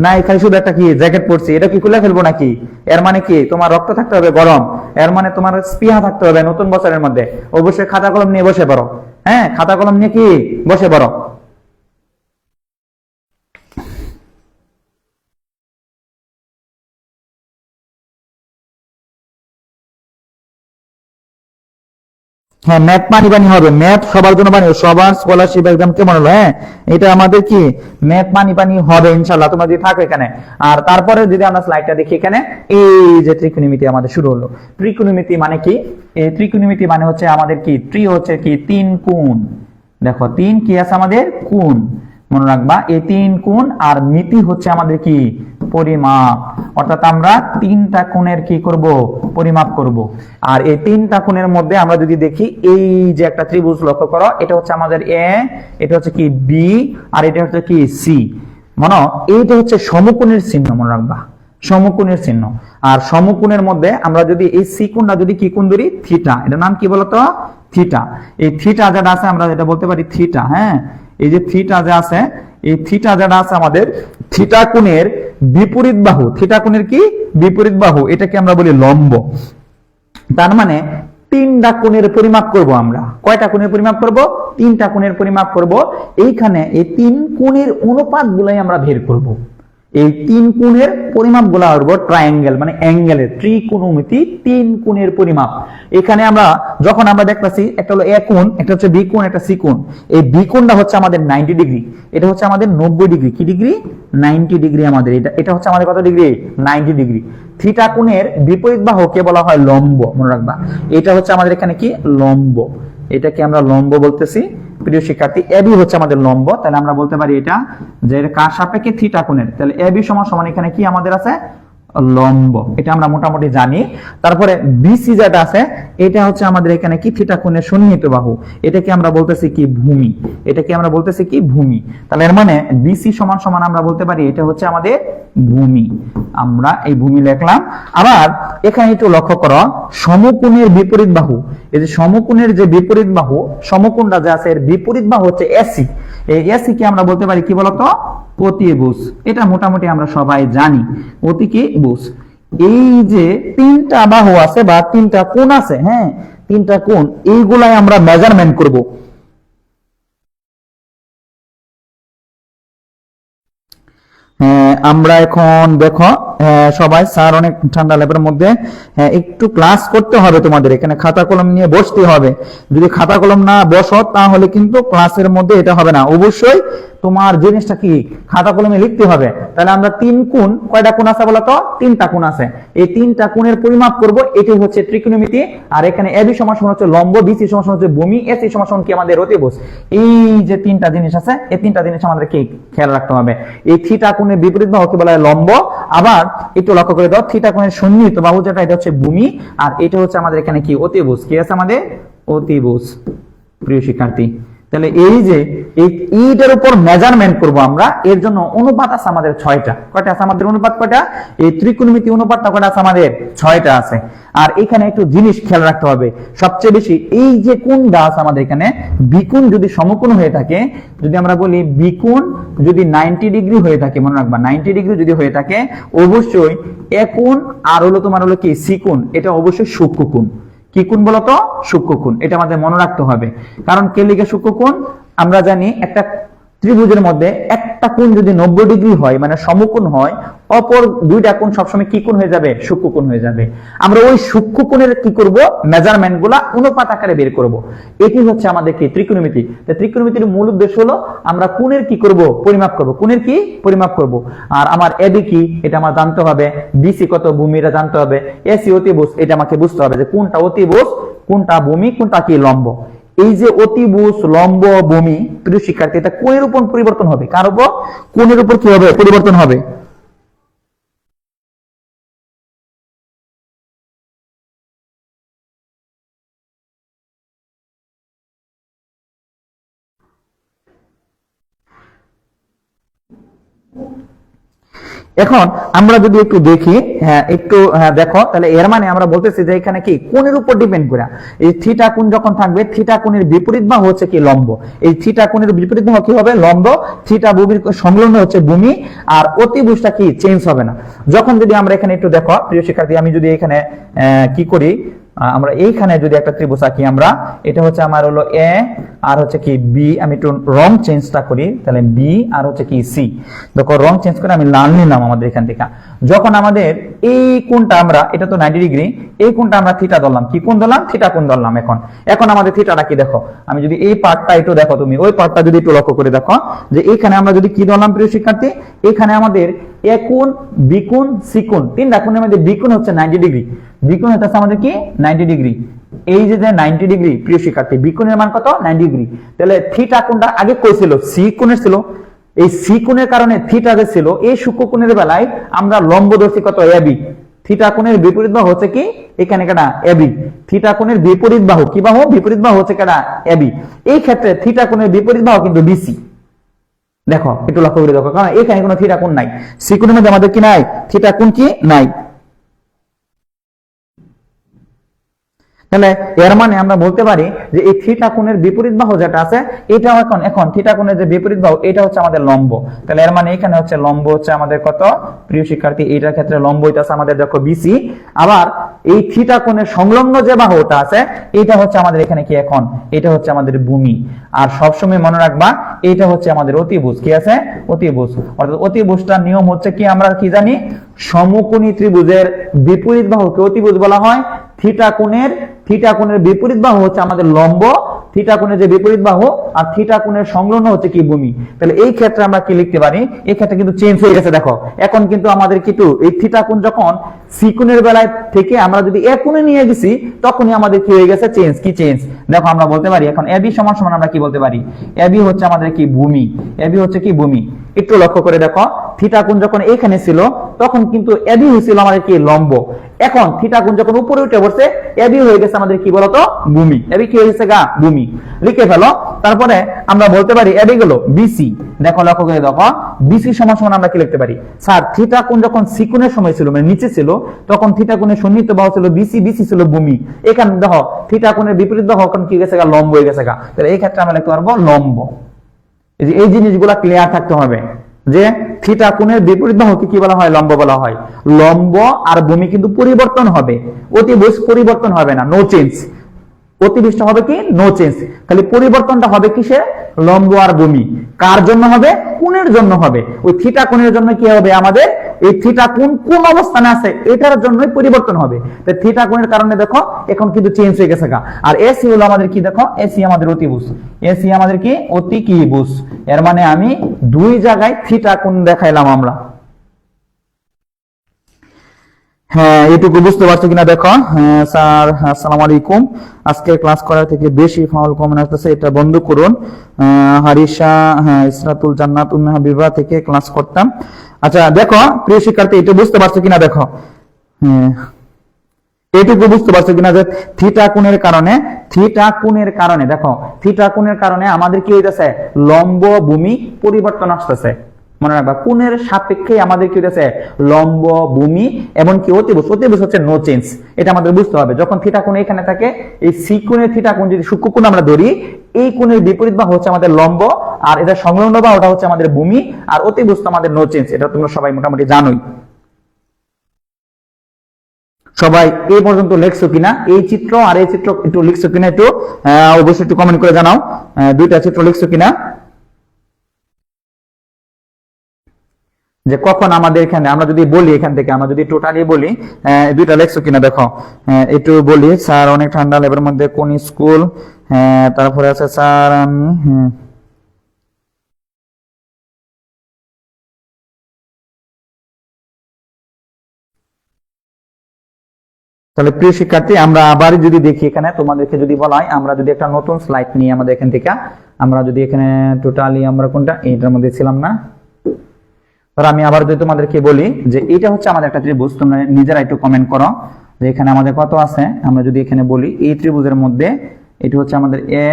না, এখানে শুধু একটা কি জ্যাকেট পরছি, এটা কি খুলে ফেলবো নাকি? এর মানে কি তোমার রক্ত থাকতে হবে গরম, এর মানে তোমার স্পৃহা থাকতে হবে নতুন বছরের মধ্যে। অবশ্যই খাতা কলম নিয়ে বসে পড়ো, হ্যাঁ খাতা কলম নিয়ে কি বসে পড়ো। হ্যাঁ ম্যাথ পানি পানি হবে, ম্যাথ সবার জন্য পানি, সবার স্কলারশিপ একদম কেমন হলো? হ্যাঁ এটা আমাদের কি ম্যাথ পানি পানি হবে ইনশাল্লাহ, তোমরা যদি থাকো এখানে। আর তারপরে যদি আমরা স্লাইডটা দেখি, এখানে এই যে ত্রিকোণমিতি আমাদের শুরু হলো। ত্রিকোণমিতি মানে কি? এই ত্রিকোণমিতি মানে হচ্ছে আমাদের কি, ত্রি হচ্ছে কি তিন কোণ, দেখো তিন কি আছে আমাদের কোণ, মনে রাখবা এই তিন কোণ, আর মিতি হচ্ছে আমাদের কি পরিমাপ, অর্থাৎ আমরা তিনটা কোণের কি করব, পরিমাপ করব। আর এই তিনটা কোণের মধ্যে আমরা যদি দেখি এই যে একটা ত্রিভুজ লক্ষ্য করো, এটা হচ্ছে আমাদের এ, এটা হচ্ছে কি বি, আর এটা হচ্ছে কি সি। মনে এইটা হচ্ছে সমকোণের চিহ্ন, মনে রাখবা সমকোণের চিহ্ন। আর সমকোণের মধ্যে আমরা যদি এই সি কোণটা যদি কি কোণ ধরি, থিটা, এটার নাম কি বলতো, থিটা। এই থিটা যেটা আছে আমরা যেটা বলতে পারি থিটা, হ্যাঁ এই যে থিটা যে আছে, এই থিটা যেটা আছে আমাদের, থিটা কোণের বিপরীত বাহু, থিটা কোণের কি বিপরীত বাহু, এটাকে আমরা বলি লম্ব। তার মানে তিনটা কোণের পরিমাপ করব আমরা। কয়টা কোণের পরিমাপ করব? তিনটা কোণের পরিমাপ করব। এইখানে এই তিন কোণের অনুপাত গুলাই আমরা বের করব। এই তিন কোণের পরিমাপ গুলা করবো ট্রায়াঙ্গেল, মানে অ্যাঙ্গেলের, ত্রিকোণমিতি তিন কোণের পরিমাপ। এখানে আমরা যখন আমরা দেখতেছি একটা হলো এ কোণ, একটা হচ্ছে বি কোণ, একটা সি কোণ। এই বি কোণটা হচ্ছে আমাদের 90 ডিগ্রি, এটা হচ্ছে আমাদের 90 ডিগ্রি। কি ডিগ্রি? 90 ডিগ্রি আমাদের এটা হচ্ছে আমাদের কত ডিগ্রি? 90 ডিগ্রি। থিটা কোণের বিপরীত বাহুকে বলা হয় লম্ব, মনে রাখবা এটা হচ্ছে আমাদের এখানে কি লম্ব, এটাকে আমরা লম্ব বলতেছি। প্রিয় শিক্ষার্থী এবি হচ্ছে আমাদের লম্ব, তাহলে আমরা বলতে পারি এটা যে কার সাপেক্ষে, থিটা কোণের, তাহলে এবি সমান সমান এখানে কি আমাদের আছে লম্ব, এটা আমরা মোটামুটি জানি। তারপরে বিসি যেটা আছে এটা হচ্ছে আমাদের এখানে কি থিটা কোণের সন্নিহিত বাহু, এটাকে আমরা বলতেছি কি ভূমি, এটাকে আমরা বলতেছি কি ভূমি। তাহলে এর মানে বিসি সমান সমান আমরা বলতে পারি এটা হচ্ছে আমাদের ভূমি, আমরা এই ভূমি লিখলাম। আবার এখানে একটু লক্ষ্য করো সমকোণের বিপরীত বাহু, এই যে সমকোণের যে বিপরীত বাহু, সমকোণটা যে আছে এর বিপরীত বাহু হচ্ছে এসি। এই এসি কে আমরা বলতে পারি কি বলতো, অতিভুজ। এটা মোটামুটি আমরা সবাই জানি অতিভুজ। এই যে তিনটা বাহু আছে বা তিনটা কোণ আছে, হ্যাঁ তিনটা কোণ, এইগুলাই আমরা মেজারমেন্ট করব। আমরা এখন দেখো সবাই, স্যার অনেক ঠান্ডা ল্যাবের মধ্যে, একটু ক্লাস করতে হবে তোমাদের, এখানে খাতা কলম নিয়ে বসতে হবে। যদি খাতা কলম না বসো তাহলে কিন্তু ক্লাসের মধ্যে এটা হবে না। অবশ্যই তোমার জিনিসটা কি খাতা কলমে লিখতে হবে। তাহলে আমরা তিন কোণ, কয়টা কোণ আছে বলতো, তিনটা কোণ আছে। এই তিনটা কোণের পরিমাপ করব, এটাই হচ্ছে ত্রিকোণমিতি। আর এখানে এবি সমান সমান হচ্ছে লম্ব, বিসি সমান সমান হচ্ছে ভূমি, এসি সমান সমান কি আমাদের অতিভুজ। এই যে তিনটা জিনিস আছে, এই তিনটা জিনিস আমাদের কি খেয়াল রাখতে হবে। এই থিটা কোণের বিপরীত বাহুকে বলা হয় লম্ব। আবার একটু লক্ষ্য করে দাও, থিটা কোণের সন্নিহিত বাহু যেটা, এটা হচ্ছে ভূমি, আর এটা হচ্ছে আমাদের এখানে কি অতিভুজ। কি আছে আমাদের অতিভুজ। প্রিয় শিক্ষার্থী তাহলে এই যে এইটার উপর মেজারমেন্ট করব আমরা, এর জন্য অনুপাত আছে আমাদের 6টা। কয়টা আছে আমাদের অনুপাত? কয়টা? এই ত্রিকোণমিতি অনুপাতটা কয়টা আছে আমাদের? 6টা আছে। আর এখানে একটু জিনিস খেয়াল রাখতে হবে, সবচেয়ে বেশি এই যে কোণটা আছে আমাদের এখানে, বিকোণ যদি সমকোণ হয়ে থাকে, যদি আমরা বলি বিকোণ যদি 90 ডিগ্রি হয়ে থাকে, মনে রাখবা 90 ডিগ্রি যদি হয়ে থাকে, অবশ্যই এ কোণ আর হলো তোমার হলো কি সি কোণ, এটা অবশ্যই সূক্ষ্মকোণ। কি কোণ বলতো? সূক্ষ্মকোণ। এটা আমাদের মনে রাখতে হবে। কারণ কে লিখে সূক্ষ্মকোণ? আমরা জানি একটা ত্রিভুজের মধ্যে একটা কোণ যদি 90 ডিগ্রি হয়, মানে সমকোণ হয়, অপর দুইটা কোণ সবসময় কি কোণ হয়ে যাবে? সূক্ষ্ম কোণ হয়ে যাবে। আমরা ওই সূক্ষ্ম কোণের কি করব? মেজারমেন্ট গুলা অনুপাত আকারে বের করব। এটি হচ্ছে আমাদের কি ত্রিকোণমিতি। তো ত্রিকোণমিতির মূল উদ্দেশ্য হলো আমরা কোণের কি করব? পরিমাপ করব। কোণের কি পরিমাপ করব। আর আমার এবি কি এটা আমার জানতে হবে, বিসি কত, ভূমি এটা জানতে হবে, এসি অতিভুজ এটা আমাকে বুঝতে হবে যে কোনটা অতিভুজ, কোনটা ভূমি, কোনটা কি লম্ব। এই যে অতিভুজ, লম্ব, ভূমি, প্রিয় শিক্ষার্থী, এটা কোণের উপর পরিবর্তন হবে। কার উপর? কোণের উপর কি হবে? পরিবর্তন হবে। এখন আমরা যদি একটু দেখি, একটু দেখো, তাহলে এর মানে আমরা বলতেছি যে এখানে কি কোণের উপর ডিপেন্ড করে। এই থিটা কোণ যখন থাকবে, থিটা কোণের বিপরীত বাহু হচ্ছে কি লম্ব। এই থিটা কোণের বিপরীত বাহু কি হবে? লম্ব। থিটা ভূমির সংলগ্ন হচ্ছে ভূমি, আর অতিভুজটা কি চেঞ্জ হবে না। যখন যদি আমরা এখানে একটু দেখো প্রিয় শিক্ষার্থী, আমি যদি এখানে কি করি, আমরা এইখানে যদি একটা ত্রিভুজ আঁকি, আমরা এটা হচ্ছে আমার হলো এ, আর হচ্ছে কি বি, আমি একটু রং চেঞ্জটা করি, তাহলে বি আর হচ্ছে কি সি। দেখো রং চেঞ্জ করে আমি লাল নিলাম আমাদের এখান থেকে। যখন আমাদের এই কোণটা আমরা, এটা তো 90 ডিগ্রি, এই কোণটা আমরা থিটা ধরলাম, কি কোণ ধরলাম? থিটা কোণ ধরলাম। এখন আমাদের থিটাটা কি দেখো, আমি যদি এই পার্টটা একটু দেখো, তুমি ওই পার্টটা যদি একটু লক্ষ্য করে দেখো, যে এইখানে আমরা যদি কি ধরলাম প্রিয় শিক্ষার্থী, এখানে আমাদের এ কোণ, বি কোণ, সি কোণ, তিনটা কোণের মধ্যে বি কোণ হচ্ছে 90 ডিগ্রি। বি কোণ হচ্ছে আমাদের কি 90 ডিগ্রি। এই যে 90 ডিগ্রি প্রিয় শিক্ষার্থী, বি কোণের মান কত? 90 ডিগ্রি। তাহলে থিটা কোণটা আগে কই ছিল? সি কোণের ছিল। এই সি কোণের কারণে থিটা যে ছিল, এই সূক্ষ্ম কোণের বেলায় আমরা লম্ব ধরছি কত? এবি। থিটা কোণের বিপরীত বাহু হচ্ছে কি এখানে কেটা? এবি। থিটা কোণের বিপরীত বাহু কি বাহু? বিপরীত বাহু হচ্ছে কেটা? এবি। এই ক্ষেত্রে থিটা কোণের বিপরীত বাহু কিন্তু বিসি। দেখো একটু লক্ষ্য করে দেখো, কারণ এখানে কোনো থিটা কোণ নাই। সি কোণের মধ্যে আমাদের কি নাই? থিটা কোণ কি নাই। তাহলে এর মানে আমরা বলতে পারি যে এই থিটা কোণের বিপরীত বাহু যেটা আছে, এটা এখন থিটা কোণের যে বিপরীত বাহু, এটা হচ্ছে আমাদের লম্ব। তাহলে এর মানে এখানে হচ্ছে লম্ব হচ্ছে আমাদের কত প্রিয় শিক্ষার্থী? এইটার ক্ষেত্রে লম্ব হইতাছে আমাদের দেখো বিসি। আবার এই থিটা কোণের সংলগ্ন যে বাহুটা আছে, এটা হচ্ছে আমাদের এখানে কি? এখন এটা হচ্ছে আমাদের ভূমি। আর সবসময় মনে রাখবা, এটা হচ্ছে আমাদের অতিভুজ। কি আছে? অতিভুজ। অর্থাৎ অতিভুজটার নিয়ম হচ্ছে কি, আমরা কি জানি? সমকোণী ত্রিভুজের বিপরীত বাহুকে অতিভুজ বলা হয়। থিটা কোণের বিপরীত বাহু হচ্ছে আমাদের লম্ব, থিটা কোণের যে বিপরীত বাহু, আর থিটা কোণের সংলগ্ন হচ্ছে কি? ভূমি। তাহলে এই ক্ষেত্রে আমরা কি লিখতে পারি? এই ক্ষেত্রে কিন্তু চেঞ্জ হয়ে গেছে। দেখো এখন কিন্তু আমাদের কিন্তু এই থিটা কোণ যখন সি কোণের বেলায় থেকে আমরা যদি এ কোণে নিয়ে গেছি, তখনই আমাদের কি হয়ে গেছে? চেঞ্জ। কি চেঞ্জ? দেখো আমরা বলতে পারি এখন এবি সমান সমান আমরা কি বলতে পারি? এবি হচ্ছে আমাদের কি? ভূমি। এবি হচ্ছে কি? ভূমি। একটু লক্ষ্য করে দেখো, থিটা কোণ যখন এখানে ছিল, তখন কিন্তু এবি হয়েছিল আমাদের কি? লম্ব। এখন থিটা কোণ যখন উপরে উঠে বসে, এবি হয়ে গেছে আমাদের কি বলতো? ভূমি। এবি কি হয়েছে গা? ভূমি। লিখে ফেলো। তারপরে আমরা বলতে পারি এবি গেল বিসি। দেখো লক্ষ্য করে দেখো, বিসি সমান সমান আমরা কি লিখতে পারি? স্যার থিটা কোণ যখন সি কোণের সময় ছিল, মানে নিচে ছিল, তখন থিটা কোণের সন্নিহিত বাহু ছিল বিসি, বিসি ছিল ভূমি। এখানে দেখো থিটা কোণের বিপরীত বাহু এখন কি গেছে গা? লম্ব হয়ে গেছে গা। তাহলে এই ক্ষেত্রে আমরা লিখতে পারবো লম্ব। এই জিনিসগুলা ক্লিয়ার থাকতে হবে যে থিটা কোণের বিপরীত বাহুকে কি বলা হয়? লম্ব বলা হয়। লম্ব আর ভূমি কিন্তু পরিবর্তন হবে, অতিভুজ পরিবর্তন হবে না, নো চেঞ্জ। অতিভুজটা হবে কি? No change. খালি পরিবর্তনটা হবে কিসে? লম্ব আর ভূমি। কার জন্য হবে? কোণের জন্য হবে। ওই থিটা কোণের জন্য কি হবে? আমাদের এই থিটা কোণ কোন অবস্থানে আছে এটার জন্যই পরিবর্তন হবে। তো থিটা কোণের কারণে দেখো এখন কিন্তু চেঞ্জ হয়ে গেছে গা। আর এসি হলো আমাদের কি? দেখো এসি আমাদের অতিভুজ। এসি আমাদের কি? অতিভুজ। এর মানে আমি দুই জায়গায় থিটা কোণ দেখাইলাম আমরা। হ্যাঁ, এটুকু বুঝতে পারছো কিনা দেখো। হ্যাঁ স্যার, আসসালামু আলাইকুম। আজকে ক্লাস করার থেকে বেশি ফাউল কমেন্ট আসতেছে, এটা বন্ধ করুন। হারিসা, হ্যাঁ ইসরাতুল জান্নাত উম্মে হাবিবা থেকে ক্লাস করতাম। আচ্ছা দেখো প্রিয় শিক্ষার্থী, এটা বুঝতে পারছো কিনা দেখো। হ্যাঁ, এটুকু বুঝতে পারছো কিনা যে থিটা কোণের কারণে দেখো, থিটা কোণের কারণে আমাদের কি হইতেছে? লম্ব ভূমি পরিবর্তন আসতেছে। মনে রাখবা, কোণের সাপেক্ষে আমাদের কি হইতেছে? লম্ব ভূমি এবং কি অতিভুজ। অতিভুজ হচ্ছে নো চেঞ্জ। এটা আমাদের বুঝতে হবে। যখন থিটা কোণ এখানে থাকে, এই সি কোণের থিটা কোণ যদি সূক্ষ্ম কোণ আমরা ধরি, এই কোণের বিপরীত বাহু হচ্ছে আমাদের লম্ব, আর এটা সংলগ্ন বাহুটা হচ্ছে আমাদের ভূমি, আর অতিভুজ তো আমাদের নো চেঞ্জ। এটা তোমরা সবাই মোটামুটি জানোই। সবাই এই পর্যন্ত লিখছো কিনা? এই চিত্র আর এই চিত্র একটু লিখছো কিনা? একটু অবশ্যই একটু কমেন্ট করে জানাও, দুইটা চিত্র লিখছো কিনা। যে কখন আমাদের এখানে আমরা যদি বলি, এখান থেকে আমরা যদি টোটালি বলি, দুইটা লেখছো কিনা দেখো, একটু বলি। স্যার অনেক ঠান্ডা লেবের মধ্যে কোন স্কুল, তারপরে আছে স্যার আমি, তাহলে প্রিয় শিক্ষার্থী, আমরা আবার যদি দেখি এখানে তোমাদেরকে যদি বলা হয়, আমরা যদি একটা নতুন স্লাইড নিই আমাদের এখান থেকে, আমরা যদি এখানে টোটালি আমরা কোনটা এইটার মধ্যে ছিলাম না, ধর আমি আবার যদি তোমাদেরকে বলি যে এটা হচ্ছে আমাদের একটা ত্রিভুজ, তোমরা নিজেরা একটু কমেন্ট করো যে এখানে আমাদের কত আছে। আমরা যদি এখানে বলি এই ত্রিভুজের মধ্যে এটা হচ্ছে আমাদের এ,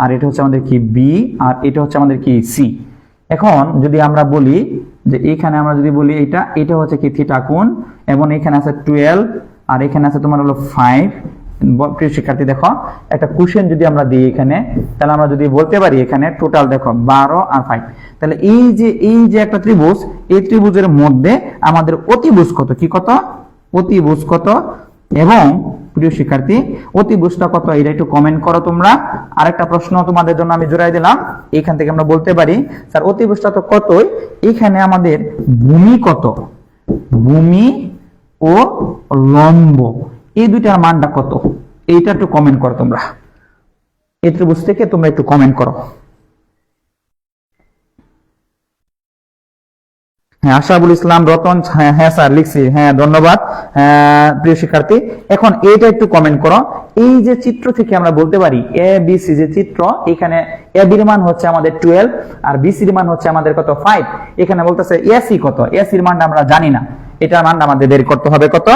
আর এটা হচ্ছে আমাদের কি বি, আর এটা হচ্ছে আমাদের কি সি। এখন যদি আমরা বলি যে এখানে আমরা যদি বলি এটা হচ্ছে কি থিটা কোণ, এবং এখানে আছে 12, আর এখানে আছে তোমার হলো 5। প্রিয় শিক্ষার্থী দেখো, একটা কোশ্চেন যদি আমরা দিই এখানে, তাহলে আমরা যদি বলতে পারি এখানে টোটাল দেখো 12 আর 5, তাহলে এই যে একটা ত্রিভুজ, এই ত্রিভুজের মধ্যে আমাদের অতিভুজ কত, কি কত, অতিভুজ কত। এবং প্রিয় শিক্ষার্থী, অতিভুজটা কত এটা একটু কমেন্ট করো তোমরা। আরেকটা প্রশ্ন তোমাদের জন্য আমি জোড়াই দিলাম, এখান থেকে আমরা বলতে পারি স্যার অতিভুজটা তো কতই, এখানে আমাদের ভূমি কত, ভূমি ও লম্ব এই দুইটার মানটা কত, এইটা একটু কমেন্ট করো তোমরা। এই ত্রিভুজ থেকে তোমরা একটু কমেন্ট করো। হ্যাঁ, আশাবুল ইসলাম, রতন, হ্যাঁ স্যার লিখছি, হ্যাঁ ধন্যবাদ প্রিয় শিক্ষার্থী। এখন এইটা একটু কমেন্ট করো। এই যে চিত্র থেকে আমরা বলতে পারি এ বি সি যে চিত্র, এখানে এ বির মান হচ্ছে আমাদের 12, আর বি সির মান হচ্ছে আমাদের কত 5। এখানে বলতেছে এসি কত, এসির মানটা আমরা জানি না, এটার মানটা আমাদের বের করতে হবে কত।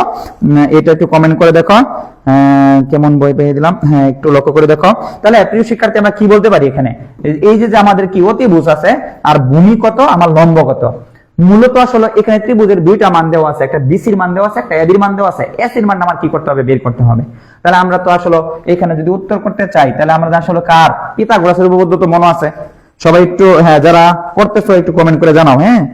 এটা একটু কমেন্ট করে দেখো, কেমন বই পেয়ে দিলাম, হ্যাঁ একটু লক্ষ্য করে দেখো। তাহলে প্রিয় শিক্ষার্থী, আমরা কি বলতে পারি এখানে, এই যে আমাদের কি অতিভুজ আছে, আর ভূমি কত, আমার লম্ব কত। মূলত আসলে এখানে ত্রিভুজের দুইটা মান দেওয়া আছে, একটা বিসির মান দেওয়া আছে, একটা এবির মান দেওয়া আছে, এসির মান আমার কি করতে হবে, বের করতে হবে। তাহলে আমরা তো আসলে এখানে যদি উত্তর করতে চাই, তাহলে আমরা আসলে কার, পিথাগোরাসের উপপাদ্য তো মনে আছে সবাই, একটু হ্যাঁ যারা করতেছো একটু কমেন্ট করে জানাও। হ্যাঁ,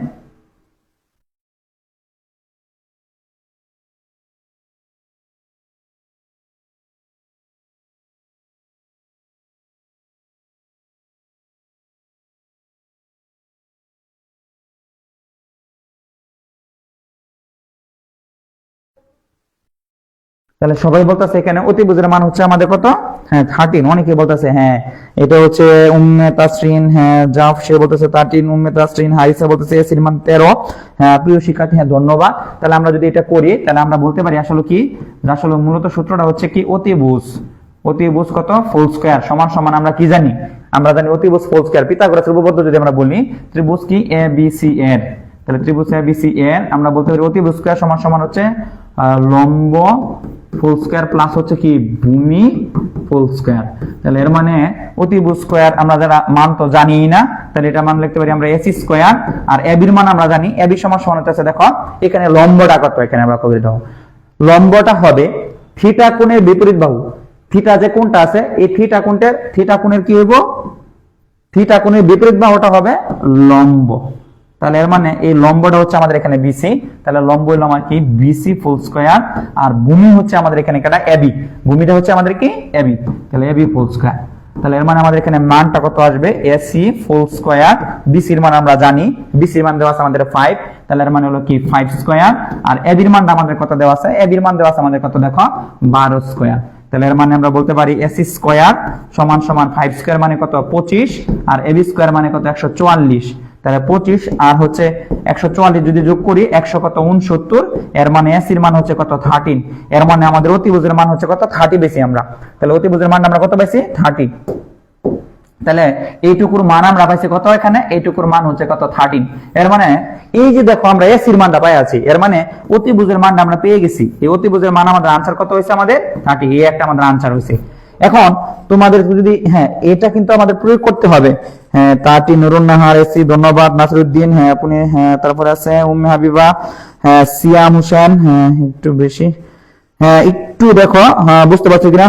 তাহলে সবাই বলতেছে এখানে অতিভুজের মান হচ্ছে আমাদের কত, হ্যাঁ 13। অনেকে বলতেছে হ্যাঁ এটা হচ্ছে উম্মে তাসরিন, হ্যাঁ জাফ সে বলতেছে 13, উম্মে তাসরিন, হারিসা বলতেছে এসির মান 13। হ্যাঁ প্রিয় শিক্ষার্থী, হ্যাঁ ধন্যবাদ। তাহলে আমরা যদি এটা করি, তাহলে আমরা বলতে পারি আসলে কি, আসলে মূলত সূত্রটা হচ্ছে কি, অতিভুজ, অতিভুজ কত ফুল স্কয়ার সমান সমান আমরা কি জানি, আমরা জানি অতিভুজ ফুল স্কয়ার। পিথাগোরাসের উপপাদ্য যদি আমরা বলি, ত্রিভুজ কি এ বি সি এর, তাহলে ত্রিভুজ এ বি সি এর আমরা বলতে পারি অতিভুজ স্কয়ার সমান সমান হচ্ছে লম্ব ফুল স্কয়ার প্লাস হচ্ছে কি ভূমি ফুল স্কয়ার। তাহলে এর মানে অতিভুজ স্কয়ার আমরা যারা মান তো জানি না, তাহলে এটা মান লিখতে পারি আমরা এসি স্কয়ার। আর এবির মান আমরা জানি, এবি সমান সমান হচ্ছে দেখো এখানে লম্বটা কত, এখানে আমরা করে দাও, লম্বটা হবে থিটা কোণের বিপরীত বাহু। থিটা যে কোণটা আছে, এই থিটা কোণের কি হইব, থিটা কোণের বিপরীত বাহুটা হবে লম্ব। তাহলে এর মানে এই লম্বটা হচ্ছে আমাদের এখানে বিসি, তাহলে লম্ব হলো আমার কি বিসি ফুল স্কয়ার, আর ভূমি হচ্ছে আমাদের এখানে কেটা এবি, ভূমিটা হচ্ছে আমাদের কি এবি, তাহলে এবি ফুল স্কয়ার। তাহলে এর মানে আমাদের এখানে মানটা কত আসবে, এসি ফুল স্কয়ার, বিসির মান আমরা জানি, বিসির মান দেওয়া আছে আমাদের 5, তাহলে এর মানে হলো কি 5 স্কয়ার, আর এবির মানটা আমাদের কত দেওয়া আছে, এবির মান দেওয়া আছে আমাদের কত দেখো 12 স্কয়ার। তাহলে এর মানে আমরা বলতে পারি এসি স্কয়ার সমান সমান 5 স্কয়ার মানে কত 25, আর এবি স্কয়ার মানে কত 144। তাহলে 25 আর হচ্ছে 144 যদি যোগ করি 100 কত 69, এর মানে এসির মান হচ্ছে কত 13। এর মানে আমাদের অতিভুজের মান হচ্ছে কত 30 বেশি আমরা, তাহলে অতিভুজের মান আমরা কত পাইছি 30। তাহলে এইটুকুর মান আমরা পাইছি কত, এখানে এইটুকুর মান হচ্ছে কত 13। এর মানে এই যে দেখো আমরা এসির মানটা পাই আছি, এর মানে অতিভুজের মানটা আমরা পেয়ে গেছি। এই অতিভুজের মান আমাদের আনসার কত হয়েছে, আমাদের 30, এই একটা আমাদের আনসার হয়েছে। এখন তোমাদের যদি হ্যাঁ এটা কিন্তু আমাদের প্রয়োগ করতে হবে। হ্যাঁ 30 নুরুন নাহার এসি, ধন্যবাদ নাসিরউদ্দিন, হ্যাঁ আপনি, হ্যাঁ তারপরে আছে উম্মে হাবিবা, হ্যাঁ সিয়াম হোসেন, হ্যাঁ একটু বেশি, হ্যাঁ একটু দেখো হ্যাঁ বুঝতে পারছো কিনা।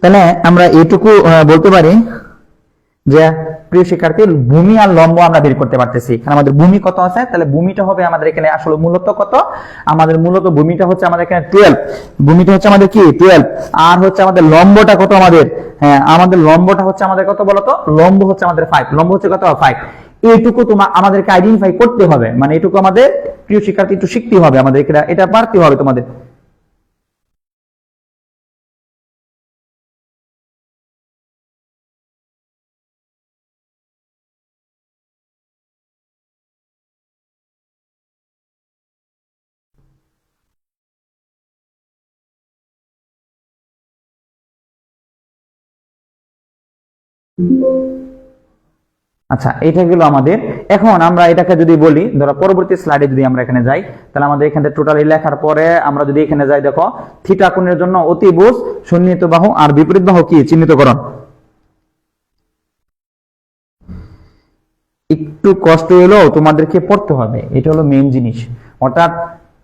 তাহলে আমরা এটুকু বলতে পারি যে প্রিয় শিক্ষার্থী ভূমি আর লম্ব আমরা বের করতে পারতেছি। এখানে আমাদের ভূমি কত আছে, তাহলে ভূমিটা হবে আমাদের এখানে আসলে মূলত কত, আমাদের মূলত ভূমিটা হচ্ছে আমাদের এখানে 12, ভূমিটা হচ্ছে আমাদের কি 12, আর হচ্ছে আমাদের লম্বটা কত আমাদের, হ্যাঁ আমাদের লম্বটা হচ্ছে আমাদের কত বলতো, লম্ব হচ্ছে আমাদের 5, লম্ব হচ্ছে কত 5। এইটুকু আমাদেরকে আইডেন্টিফাই করতে হবে, মানে এটুকু আমাদের প্রিয় শিক্ষার্থী একটু শিখতে হবে, আমাদের এটা পারতে হবে তোমাদের। আচ্ছা, এটা গেল আমাদের। এখন আমরা এটাকে যদি বলি, ধরো পরবর্তী স্লাইডে যদি আমরা এখানে যাই, তাহলে আমাদের এখানে টোটালি লেখার পরে আমরা যদি এখানে যাই, দেখো থিটা কোণের জন্য অতিভুজ, সন্নিহিত বাহু আর বিপরীত বাহু কি চিহ্নিতকরণ। একটু কষ্ট হলেও তোমাদেরকে পড়তে হবে, এটা হলো মেইন জিনিস। অর্থাৎ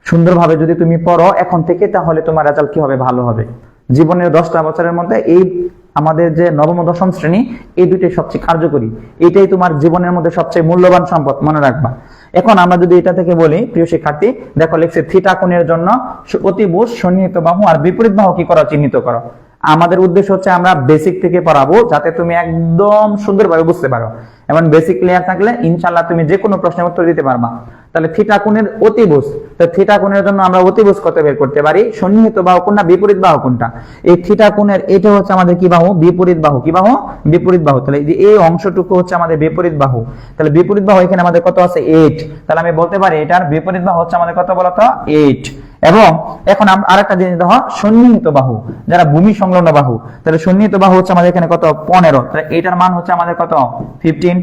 সুন্দরভাবে যদি তুমি পড়ো এখন থেকে, তাহলে তোমার রেজাল্ট কি হবে, ভালো হবে। জীবনের 10টা বছরের মধ্যে এই আমাদের যে নবম ও দশম শ্রেণী, এই দুইটাই সবচেয়ে কার্যকরী, এটাই তোমার জীবনের মধ্যে সবচেয়ে মূল্যবান সম্পদ, মনে রাখবা। এখন আমরা যদি এটা থেকে বলি, প্রিয় শিক্ষার্থী দেখো লিখছে থিটা কোণের জন্য অতিভুজ, সন্নিহিত বাহু আর বিপরীত বাহু কি করো, চিহ্নিত করো। আমাদের উদ্দেশ্য হচ্ছে আমরা বেসিক থেকে পড়াবো, যাতে তুমি একদম সুন্দরভাবে বুঝতে পারো। এমন বেসিক ক্লিয়ার থাকলে ইনশাআল্লাহ তুমি যে কোনো প্রশ্নের উত্তর দিতে পারবা। তাহলে থিটা কোণের অতিভুজ, তো থিটা কোণের জন্য আমরা অতিভুজ কত বের করতে পারি, সন্নিহিত বাহু কোনটা, বিপরীত বাহু কোনটা। এই থিটা কোণের এটা হচ্ছে আমাদের কি বাহু, বিপরীত বাহু। কি বাহু, বিপরীত বাহু। তাহলে এই যে এই অংশটুকু হচ্ছে আমাদের বিপরীত বাহু। তাহলে বিপরীত বাহু এখানে আমাদের কত আছে, 8। তাহলে আমি বলতে পারি এটার বিপরীত বাহু হচ্ছে আমাদের কত বলতো, 8। এবং এখন আরেকটা জিনিস দেখো, সন্নিহিত বাহু, যারা ভূমি সংলগ্ন বাহু, তাহলে সন্নিহিত বাহু হচ্ছে আমাদের এখানে কত, 15। তাহলে এটার মান হচ্ছে আমাদের কত, 15।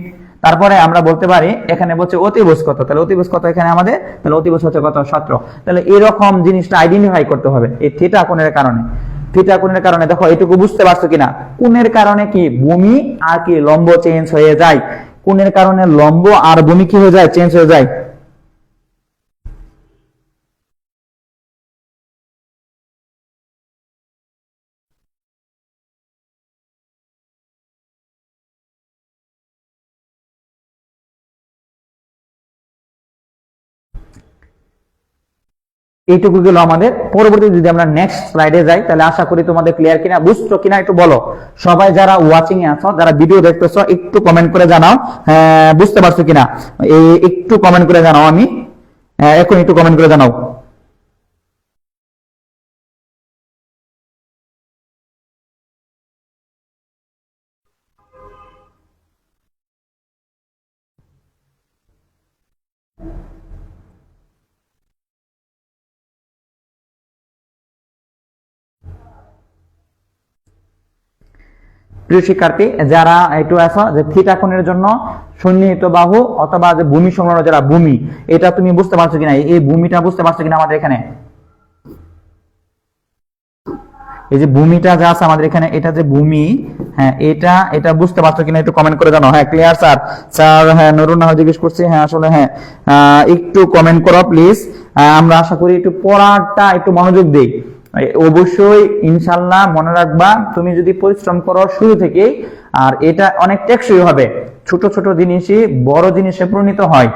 তারপরে আমরা বলতে পারি এখানে বলছে অতিভুজ কত, তাহলে অতিভুজ কত এখানে আমাদের, তাহলে অতিভুজ হচ্ছে কত, 17। তাহলে এরকম জিনিসটা আইডেন্টিফাই করতে হবে এই থিটা কোণের কারণে। থিটা কোণের কারণে দেখো এটুকু বুঝতে পারছো কিনা, কোণের কারণে কি ভূমি আর কি লম্ব চেঞ্জ হয়ে যায়, কোণের কারণে লম্ব আর ভূমি কি হয়ে যায়, চেঞ্জ হয়ে যায়। এইটুকু গেল আমাদের। পরবর্তী যদি আমরা নেক্সট স্লাইডে যাই, তাহলে আশা করি তোমাদের ক্লিয়ার কিনা, বুঝছো কিনা একটু বলো। সবাই যারা ওয়াচিং এ আছো, যারা ভিডিও দেখতেছো, একটু কমেন্ট করে জানাও বুঝতে পারছো কিনা, একটু কমেন্ট করে জানাও। আমি এখন একটু কমেন্ট করে জানাও। প্রিয় শিক্ষার্থী যারা একটু আছো, যে থিটা কোণের জন্য সন্নিহিত বাহু অথবা যে ভূমি সংলগ্ন যারা ভূমি, এটা তুমি বুঝতে পারছো কিনা, এই ভূমিটা বুঝতে পারছো কিনা আমাদের এখানে, এই যে ভূমিটা যা আছে আমাদের এখানে, এটা যে ভূমি, হ্যাঁ এটা বুঝতে পারছো কিনা একটু কমেন্ট করে জানাও। হ্যাঁ ক্লিয়ার স্যার, স্যার হ্যাঁ নুরুন নাহর জিজ্ঞেস করছি, হ্যাঁ আসলে হ্যাঁ একটু কমেন্ট করো প্লিজ। আমরা আশা করি একটু পড়াটা একটু মনোযোগ দিই। অবশ্যই ইনশাল্লাহ মনে রাখবা, তুমি যদি পরিশ্রম করো শুরু থেকেই, আর এটা অনেক টেকসই হবে। ছোট ছোট জিনিসই বড় জিনিসে পরিণত হয়,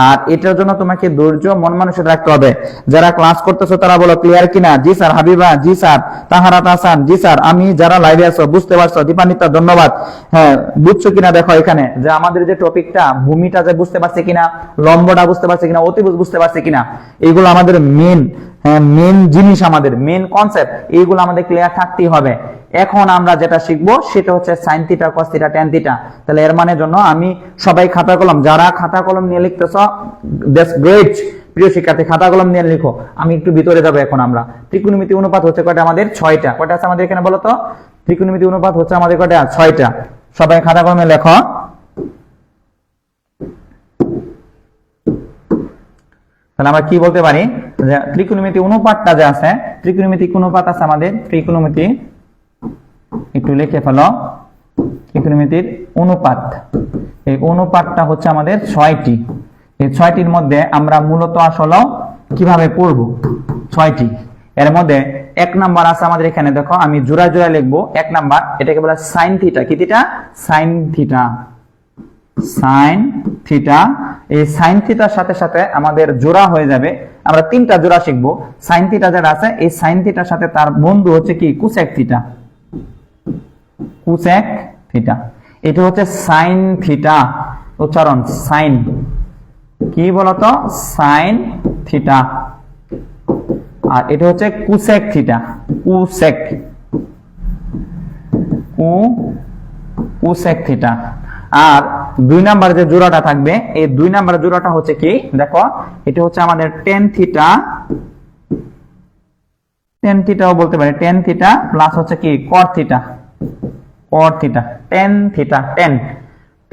আর এটার জন্য তোমাকে ধৈর্য মন মানসিক রাখতে হবে। যারা ক্লাস করতেছো তারা বলো ক্লিয়ার কিনা। জি স্যার হাবিবা, জি স্যার তাহারাত হাসান, জি স্যার। আমি যারা লাইভে আছো বুঝতে পারছো, দীপান্বিতা ধন্যবাদ। হ্যাঁ বুঝছো কিনা দেখো এখানে, যে আমাদের যে টপিকটা ভূমিটা যে বুঝতে পারছে কিনা, লম্বটা বুঝতে পারছে কিনা, অতিভুজ বুঝতে পারছে কিনা, এইগুলো আমাদের মেন জিনিস, আমাদের মেন কনসেপ্ট, এইগুলো আমাদের ক্লিয়ার থাকতেই হবে। এখন আমরা যেটা শিখবো সেটা হচ্ছে sign theta, cos theta, tan theta. তাহলে এর মানে জন্য আমি সবাই খাতা কলম, যারা খাতা কলম নিয়ে লিখতেছ দ্যাটস গ্রেট। প্রিয় শিক্ষার্থী খাতা কলম নিয়ে লিখো, আমি একটু ভিতরে যাবো। এখন আমরা ত্রিকোণমিতি অনুপাত হচ্ছে কয়টা আমাদের, 6টা। কয়টা আছে আমাদের এখানে বলো তো, ত্রিকোণমিতি অনুপাত হচ্ছে আমাদের কয়টা, 6টা। সবাই খাতা কলমে লেখো। তাহলে আমরা কি বলতে পারি, যে ত্রিকোণমিতি অনুপাতটা যে আছে, ত্রিকোণমিতিক অনুপাত আছে আমাদের, ত্রিকোণমিতি একটু লিখে ফেলো, ত্রিকোণমিতির অনুপাত, এই অনুপাতটা হচ্ছে আমাদের 6টি। এই 6টির মধ্যে আমরা মূলত আসলে কিভাবে পড়বো, 6টি। এর মধ্যে 1 নাম্বার আছে আমাদের এখানে, দেখো আমি জোড়ায় জোড়ায় লিখবো। 1 নাম্বার এটাকে বলা সাইন থিটা। কি theta? Sine theta. Sine theta. এই সাইন থিটার সাথে সাথে আমাদের জোড়া হয়ে যাবে, আমরা 3টা জোড়া শিখবো। সাইন থিটা যেটা আছে, এই সাইন থিটার সাথে তার বন্ধু হচ্ছে কি কোসেক থিটা। কোসেক থিটা, এটা হচ্ছে সাইন থিটা। উচ্চারণ সাইন, কি বলতো? Sign theta. আর এটা হচ্ছে cosec theta. Cosec, cosec theta. আর 2 নাম্বার যে জোড়াটা থাকবে, এই 2 নাম্বার জোড়াটা হচ্ছে কি, দেখো এটা হচ্ছে আমাদের টেন থিটা। টেন থিটাও বলতে পারি, টেন থিটা প্লাস হচ্ছে কি cot theta. Cot theta, tan theta,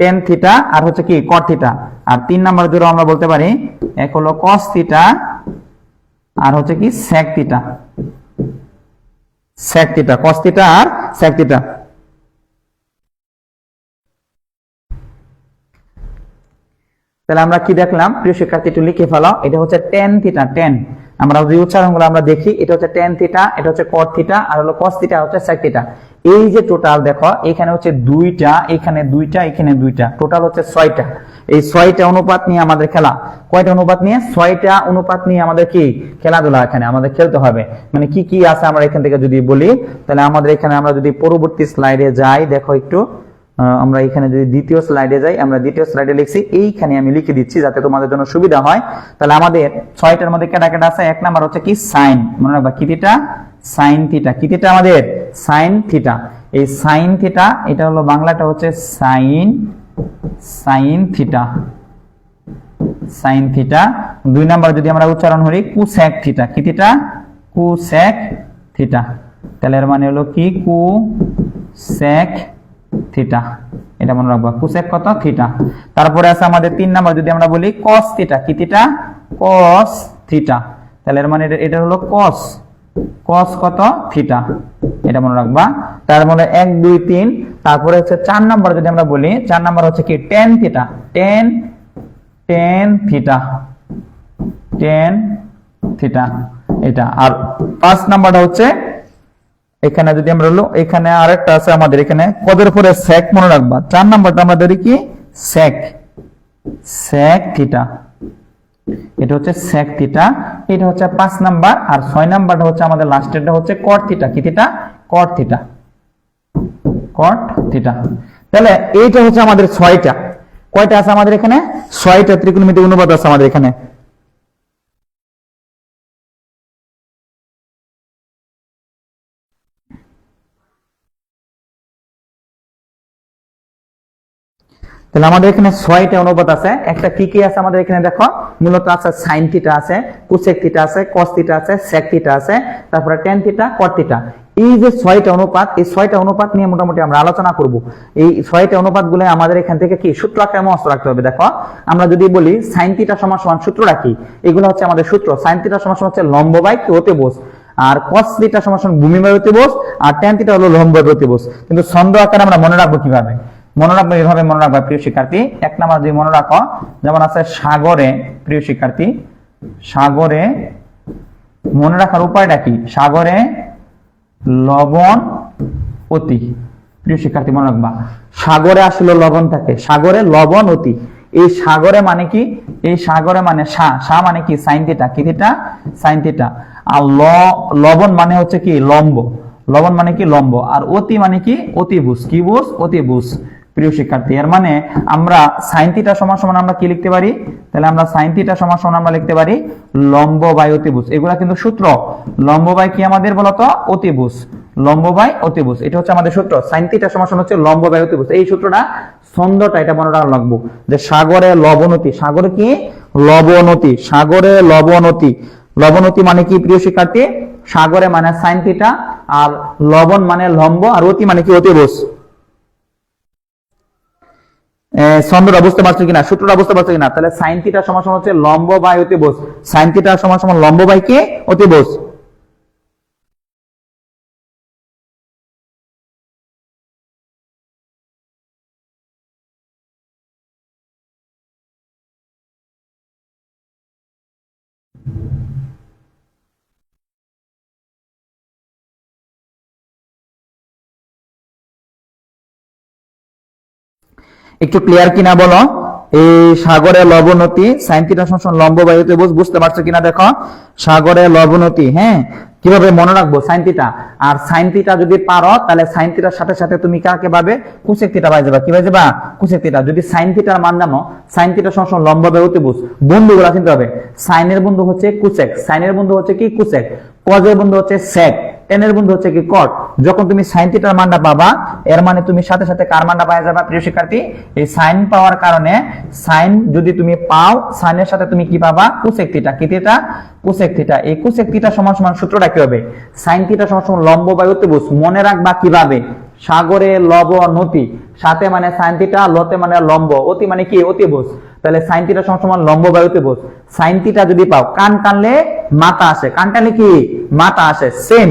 tan theta আর হচ্ছে কি কট থিটা। আর 3 নাম্বার জোড়া আমরা বলতে পারি, এক হলো কস থিটা আর হচ্ছে কি sec theta. Sec theta, cos theta আর সেক থিটা। তাহলে আমরা কি দেখলাম প্রিয় শিক্ষার্থী, একটু লিখে ফেলো। এটা হচ্ছে টেন থিটা, টেন। আমরা যে উচ্চারণগুলো আমরা দেখি, এটা হচ্ছে টেন থিটা, এটা হচ্ছে কট থিটা আর হলো কস থিটা, হচ্ছে সেক থিটা। এই যে টোটাল দেখো, এখানে হচ্ছে 2টা, এখানে 2টা, এখানে 2টা, টোটাল হচ্ছে 6টা। এই 6টা অনুপাত নিয়ে আমাদের খেলা। কয়টা অনুপাত নিয়ে? 6টা অনুপাত নিয়ে আমাদের কি খেলাধুলা এখানে আমাদের খেলতে হবে। মানে কি কি আছে আমরা এখান থেকে যদি বলি, তাহলে আমাদের এখানে আমরা যদি পরবর্তী স্লাইডে যাই, দেখো একটু, আমরা এখানে যদি দ্বিতীয় স্লাইডে যাই, আমরা দ্বিতীয় স্লাইডে লিখছি, এইখানে আমি লিখে দিচ্ছি যাতে তোমাদের জন্য সুবিধা হয়। তাহলে আমাদের 6টার মধ্যে কেটা কেটা আছে? 1 নাম্বার হচ্ছে কি সাইন, মনে রাখবা কি থিটা? Sine theta. কি থিটা? আমাদের সাইন থিটা। এই সাইন থিটা, এটা হলো বাংলাটা হচ্ছে sine, sine theta, sine theta. 2 number যদি আমরা উচ্চারণ করি কোসেক থিটা। কি থিটা? Cosec theta. তাহলে এর মানে হলো কি কোসেক থিটা। এটা মনে রাখবা, কোসেক কত? থিটা। তারপরে আছে আমাদের 3 নাম্বার যদি আমরা বলি কস থিটা। কি থিটা? Cos theta. তাহলে এর মানে এটা হলো কস, কস কত? থিটা। এটা মনে রাখবা। তার মানে 1 2 3। তারপরে হচ্ছে 4 নাম্বার যদি আমরা বলি, 4 নাম্বার হচ্ছে কি ten theta. Ten, ten theta, tan theta এটা। আর 5 নাম্বারটা হচ্ছে এখানে যদি আমরা হলো, এখানে আরেকটা আছে আমাদের এখানে পদের পরে সেক, মনে রাখবা। 4 নাম্বারটা আমাদের কি সেক, সেক থিটা। এটা হচ্ছে সেক থিটা। এটা হচ্ছে 5 নাম্বার। আর 6 নাম্বারটা হচ্ছে আমাদের লাস্টেরটা হচ্ছে কট থিটা। কি theta? Cot theta, cot theta. তাহলে এইটা হচ্ছে আমাদের 6টা। কয়টা আছে আমাদের এখানে? 6টা ত্রিকোণমিতিক অনুপাত আছে আমাদের এখানে। তাহলে আমাদের এখানে 6টা অনুপাত আছে। একটা কি কি আছে আমাদের এখানে দেখো, মূলত আছে সাইন থিটা আছে, কোসেক থিটা আছে, কস থিটা আছে, সেক থিটা আছে, তারপরে টেন থিটা, কট থিটা। এই যে 6টা অনুপাত, এই 6টা অনুপাত নিয়ে মোটামুটি আমরা আলোচনা করব। এই 6টা অনুপাত গুলো আমাদের এখান থেকে কি সূত্র আকারে মুখস্থ রাখতে হবে। দেখো আমরা যদি বলি সাইন থিটা সমান সমান, সূত্র রাখি, এগুলো হচ্ছে আমাদের সূত্র। সাইন থিটা সমান সমান হচ্ছে লম্ব বাই অতিভুজ, আর cos থিটা সমান সমান ভূমি বাই অতিভুজ, আর tan থিটা হলো লম্ব বাই অতিভুজ। কিন্তু ছন্দ আকারে আমরা মনে রাখবো কিভাবে? মনে রাখবো এভাবে মনে রাখবা প্রিয় শিক্ষার্থী। 1 নাম্বার যদি মনে রাখো, যেমন আছে সাগরে, প্রিয় শিক্ষার্থী সাগরে, মনে রাখার উপায়টা কি? সাগরে লবণ অতি। প্রিয় শিক্ষার্থী মনে রাখবা, সাগরে আসলে লবণ থাকে, সাগরে লবণ অতি। এই সাগরে মানে কি? এই সাগরে মানে সা মানে কি সাইন থিটা। কি থিটা? Sine theta. আর লবণ মানে হচ্ছে কি লম্ব, লবণ মানে কি লম্ব। আর অতি মানে কি অতিভুজ। কি বুঝ? অতিভুজ। প্রিয় শিক্ষার্থী এর মানে আমরা সাইন থিটা সমান সমান আমরা কি লিখতে পারি? তাহলে আমরা সাইন থিটা সমান সমান আমরা লিখতে পারি লম্ব বাই অতিভুজ। এগুলা কিন্তু সূত্র। লম্ব বাই কি আমাদের বলতো? অতিভুজ। লম্ব বাই অতিভুজ, এটা হচ্ছে আমাদের সূত্র। সাইন থিটা সমান সমান হচ্ছে লম্ব বাই অতিভুজ। এই সূত্রটা, ছন্দটা এটা মনে রাখবো যে সাগরে লবণতি। সাগরে কি? লবণতি। সাগরে লবণতি। লবণতি মানে কি প্রিয় শিক্ষার্থী? সাগরে মানে সাইন থিটা, আর লবণ মানে লম্ব, আর অতি মানে কি অতিভুজ। ছন্দটা বুঝতে পারছো কিনা? সূত্রটা বুঝতে পারছো কিনা? তাহলে সাইন থিটা সমান সমান হচ্ছে লম্ব বাই অতিভুজ। সাইন থিটা সমান সমান লম্ব বাই কি অতিভুজ। একটু ক্লিয়ার কিনা বলো? এই সাগরে লবণতি সাইন থিটা সমান লম্ব বায়ু ত্রিভুজ, বুঝতে পারছো কিনা দেখো? সাগরে লবণতি, হ্যাঁ, কিভাবে মনে রাখবো সাইন থিটা? আর সাইন থিটা যদি পারো তাহলে সাইন থিটার সাথে সাথে তুমি কাকে পাবে? কোসেক থিটা পাই যাবা। কি পাই যাবা? Cosec theta. যদি সাইন থিটার মান জানো, সাইন থিটা সমান লম্ব বায়ু ত্রিভুজ, বন্ধুগুলা চিনতে হবে। সাইনের বন্ধু হচ্ছে কোসেক, সাইনের বন্ধু হচ্ছে কি? কোসেক। কজের বন্ধু হচ্ছে সেক, টেন এর বন্ধু হচ্ছে কি? কট। যখন তুমি সাইন থিটার মানটা পাবা, এর মানে তুমি সাথে সাথে কার মানটা পাওয়া যাবে প্রিয় শিক্ষার্থী? এই সাইন পাওয়ার কারণে, সাইন যদি তুমি পাও, সাইনের সাথে তুমি কি পাবা? Cosec theta. কি থিটা? Cosec theta. এই কোসেক থিটা সমান সমান সূত্রটা কি হবে? সাইন থিটা সমান সমান লম্ব বায়ু ত্রিভুজ। মনে রাখবা কিভাবে? সাগরে লবণতি, সাথে মানে সাইন থিটা, লতে মানে লম্ব, অতি মানে কি? অতিভুজ। তাহলে সাইন থিটা সমান সমান লম্ব বায়ু ত্রিভুজ। সাইন থিটা যদি পাও, কান টানলে মাথা আসে, কান টানলে কি? মাথা আসে। সেম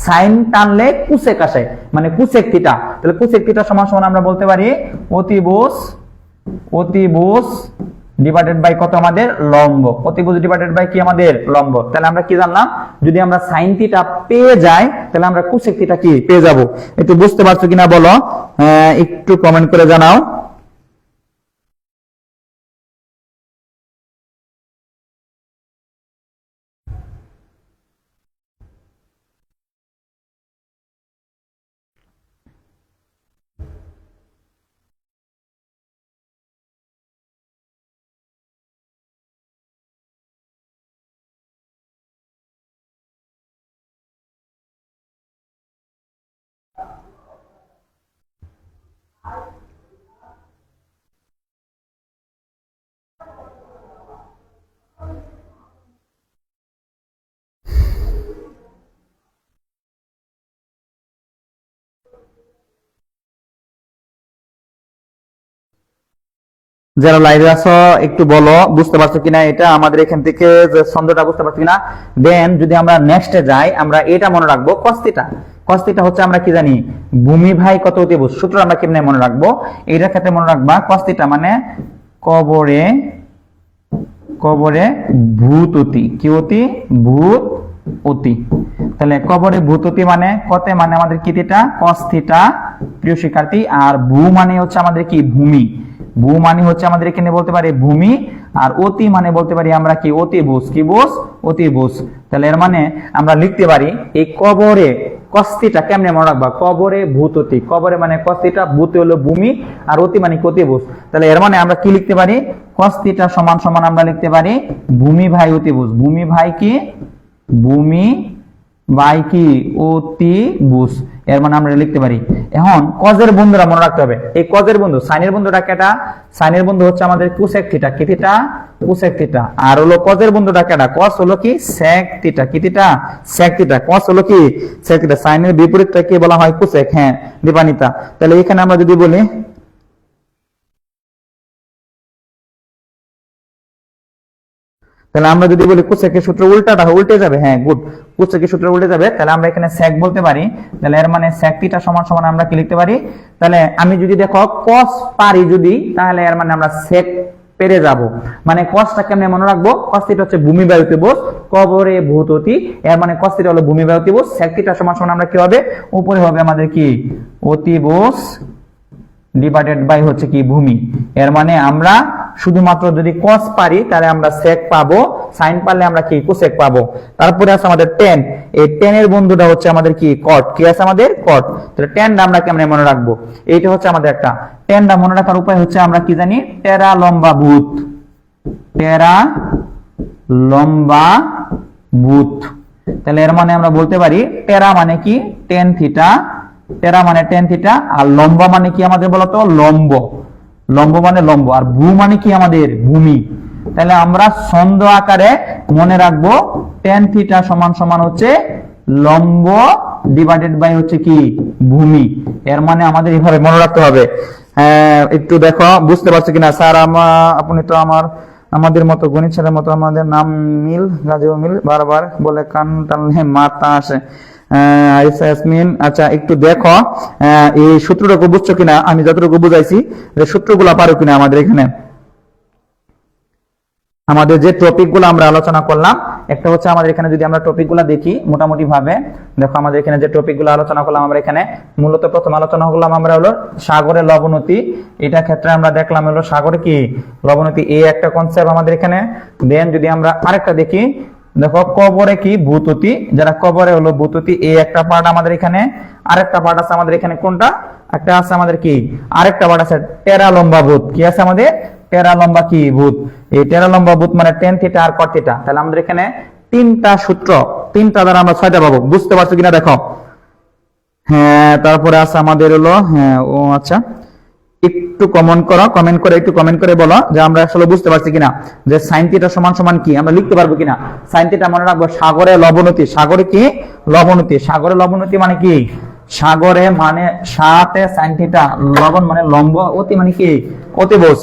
সাইন টানলে কোসেক আসে, মানে কোসেক থিটা। তাহলে কোসেক থিটা সমান সমান আমরা বলতে পারি অতিভুজ, অতিভুজ ডিভাইডেড বাই কত? আমাদের লম্ব। অতিভুজ ডিভাইডেড বাই কি? আমাদের লম্ব। তাহলে আমরা কি জানলাম? যদি আমরা সাইন থিটা পেয়ে যাই তাহলে আমরা কোসেক থিটা কি পেয়ে যাব। একটু বুঝতে পারছো কিনা বলো? একটু কমেন্ট করে জানাও। যারা লাইভে আছো একটু বলো বুঝতে পারছো কিনা, এটা আমাদের এখান থেকে যে ছন্দটা বুঝতে পারছো কিনা। দেন যদি আমরা নেক্সটে যাই, আমরা এটা মনে রাখবো cos থিটা। cos থিটা হচ্ছে আমরা কি জানি? ভূমি ভাই কত অতিভুজ। সূত্র আমরা কেমনে মনে রাখবো? এটার ক্ষেত্রে মনে রাখবা cos থিটা মানে কবরে, কবরে ভূত অতি। কি অতি? ভূত অতি। তাহলে কবরে ভূত অতি মানে কতে মানে আমাদের কি থিটা? cos থিটা প্রিয় শিক্ষার্থী। আর ভূ মানে হচ্ছে আমাদের কি? ভূমি। ভূ মানে হচ্ছে আমাদের এখানে বলতে পারি ভূমি, আর অতি মানে বলতে পারি আমরা কি? অতিভুজ। কি বুঝ? অতিভুজ। তাহলে এর মানে আমরা লিখতে পারি এই কবরে cos থিটা কেমনে মনে রাখবা? কবরে ভূত অতি। কবরে মানে cos থিটা, ভূত হলো ভূমি, আর অতি মানে কি? অতিভুজ। তাহলে এর মানে আমরা কি লিখতে পারি? cos থিটা সমান সমান আমরা লিখতে পারি ভূমি ভাই অতিভুজ। ভূমি ভাই কি? ভূমি বাই কি? অতিভুজ। এর মানে আমরা লিখতে পারি। এখন কজের বন্ধুরা মনে রাখতে হবে। এই কজের বন্ধু, সাইনের বন্ধুটা কেটা? সাইনের বন্ধু হচ্ছে আমাদের কোসেক থিটা। কি থিটা? Cosec theta. আর হলো কজের বন্ধুটা কেটা? কস হলো কি? Sec theta. কি থিটা? Sec theta. কস হলো কি? Sec theta. সাইনের বিপরীতটা কি বলা হয়? কোসেক। হ্যাঁ, দীপানিতা। তাহলে এখানে আমরা যদি বলি, তাহলে আমরা যদি বলি কোসেকের সূত্র উল্টাটা উল্টে যাবে। হ্যাঁ, গুড। কোসেকের সূত্র উল্টে যাবে। তাহলে আমরা এখানে sec বলতে পারি। তাহলে এর মানে sec থিটা সমান সমান আমরা কি লিখতে পারি? তাহলে আমি যদি দেখো cos পারি যদি, তাহলে এর মানে আমরা sec পেরে যাব। মানে cosটা কেমনে মনে রাখবো? cos থিটা হচ্ছে ভূমি বায়ু ত্রিভুজ, কবরে ভূত অতি। এর মানে cos থিটা হলো ভূমি বায়ু ত্রিভুজ। sec থিটা সমান সমান আমরা কি হবে? উপরে হবে আমাদের কি? অতিভুজ ডিভাইডেড বাই হচ্ছে কি? ভূমি। এর মানে আমরা শুধুমাত্র যদি cos পারি তাহলে আমরা sec পাবো, sin পারলে আমরা কি? cosec পাবো। তারপরে আছে আমাদের tan। এই tan এর বন্ধুটা হচ্ছে আমাদের কি? cot। কি আছে আমাদের? cot। তাহলে tan টা আমরা কেমনে মনে রাখবো? এইটা হচ্ছে আমাদের একটা। tan টা মনে রাখার উপায় হচ্ছে আমরা কি জানি? টেরা লম্বা ভূত। টেরা লম্বা ভূত। তাহলে এর মানে আমরা বলতে পারি টেরা মানে কি? tan theta. টেরা মানে tan থিটা। আর লম্বা মানে কি আমাদের বলতো? লম্ব। লম্ব মানে লম্ব। আর ভূ মানে কি আমাদের? ভূমি। তাহলে আমরা ছন্দ আকারে মনে রাখবো tan থিটা সমান সমান হচ্ছে লম্ব ডিভাইডেড বাই হচ্ছে কি? ভূমি। এর মানে আমাদের এইভাবে মনে রাখতে হবে। একটু দেখো বুঝতে পারছো কিনা। স্যার আপনি তো আমাদের মতো গণিত স্যারের মতো আমাদের নাম মিল, গাজেও মিল, বারবার বলে কান টানলে মাথা আসে। ইয়াসমিন, আচ্ছা একটু দেখো এই সূত্রটুকু বুঝছো কিনা, আমি যতটুকু বুঝাইছি সূত্রগুলা পারো কিনা আমাদের এখানে। আমাদের যে টপিকগুলো আমরা আলোচনা করলাম, একটা হচ্ছে আমাদের এখানে যদি আমরা টপিকগুলো দেখি মোটামুটি ভাবে, দেখো আমাদের এখানে যে টপিকগুলো আলোচনা করলাম, আমরা এখানে মূলত প্রথম আলোচনা করলাম আমরা হলো সাগরের লবণতি। এটা ক্ষেত্রে আমরা দেখলাম হলো সাগরে কি লবণতি, এই একটা কনসেপ্ট আমাদের এখানে। দেন যদি আমরা আরেকটা দেখি, দেখো কবরে কি ভূততি, যারা কবরে হলো ভূততি, এই একটা পার্ট আমাদের এখানে। আরেকটা পার্ট আছে আমাদের এখানে, কোনটা একটা আছে আমাদের কি, আরেকটা পার্ট আছে টেরা লম্বা ভূত। কি আছে আমাদের, টেরা লম্বা কি ভূত। এই টেরা লম্বা ভূত মানে টেন থিটা আর কট থিটা। তাহলে আমাদের এখানে তিনটা সূত্র, তিনটা দ্বারা আমরা ছয়টা পাবো। বুঝতে পারছো কিনা দেখো। হ্যাঁ, তারপরে আছে আমাদের হলো, হ্যাঁ ও আচ্ছা, একটু কমেন্ট করো, কমেন্ট করে একটু কমেন্ট করে বলো যে আমরা আসলে বুঝতে পারছি কিনা, যে সাইন থিটা সমান সমান কি আমরা লিখতে পারবো কিনা। সাইন থিটা মনে রাখবো সাগরে লবণতি, সাগরে কি লবণতি, সাগরে লবণতি মানে কি, সাগরে মানে সাথে সাইন থিটা, লবণ মানে লম্ব, অতি মানে কি অতিভুজ।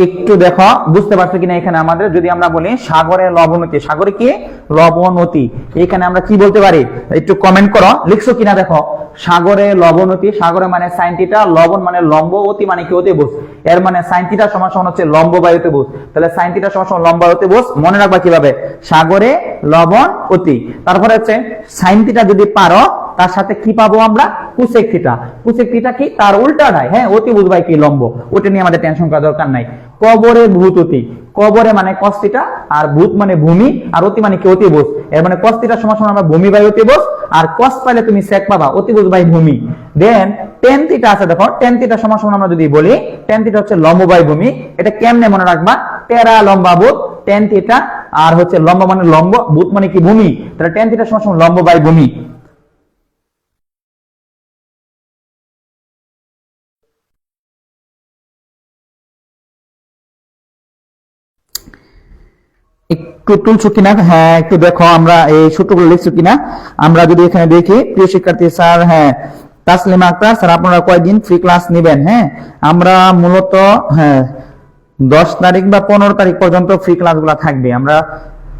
একটু দেখো বুঝতে পারছো কিনা এখানে আমাদের, যদি আমরা বলি সাগরে লবণতি, সাগরে কি লবণতি, এখানে আমরা কি বলতে পারি একটু কমেন্ট করো, লিখছো কিনা দেখো। সাগরে লবণতি, সাগরে মানে সাইন থিটা, লবণ মানে লম্ব, অতি মানে কি অতিভুজ। এর মানে সাইন থিটা সমান সমান হচ্ছে লম্ব বাই অতিভুজ। তাহলে সাইন থিটা সমান সমান লম্ব বাই অতিভুজ মনে রাখবা কিভাবে, সাগরে লবণ অতি। তারপরে হচ্ছে সাইন থিটা যদি পারো, তার সাথে কি পাবো আমরা, কুসেক থিটা। কুসেক থিটা কি তার উল্টাটাই, হ্যাঁ অতিভুজ বাই কি লম্ব, ওটা নিয়ে আমাদের টেনশন করার দরকার নাই। কবরে ভূততি, কবরে মানে কস থিটা, আর ভূত মানে ভূমি, আর অতি মানে কি অতিভুজ। এর মানে কস থিটা সমান সমান আমরা ভূমি বাই অতিভুজ, আর কস পাইলে তুমি সেক পাবা অতিভুজ বাই ভূমি। দেন টেন থিটা আছে, দেখো টেন থিটা সমান সমান আমরা যদি বলি, টেন থিটা হচ্ছে লম্ব বাই ভূমি। এটা কেমনে মনে রাখবা, টেরা লম্বা ভূত টেন থিটা, আর হচ্ছে লম্ব মানে লম্ব, ভূত মানে কি ভূমি, তাহলে টেন থিটা সমান সমান লম্ব বাই ভূমি। একটু তুলছো কিনা, হ্যাঁ একটু দেখো আমরা এই সূত্রগুলো লিখছো কিনা। আমরা যদি এখানে দেখি, প্রিয় শিক্ষার্থী স্যার, হ্যাঁ তাসলিমা আক্তার স্যার, আপনারা কয়দিন ফ্রি ক্লাস নেবেন? হ্যাঁ আমরা মূলত, হ্যাঁ 10 তারিখ বা 15 তারিখ পর্যন্ত ফ্রি ক্লাসগুলো থাকবে। আমরা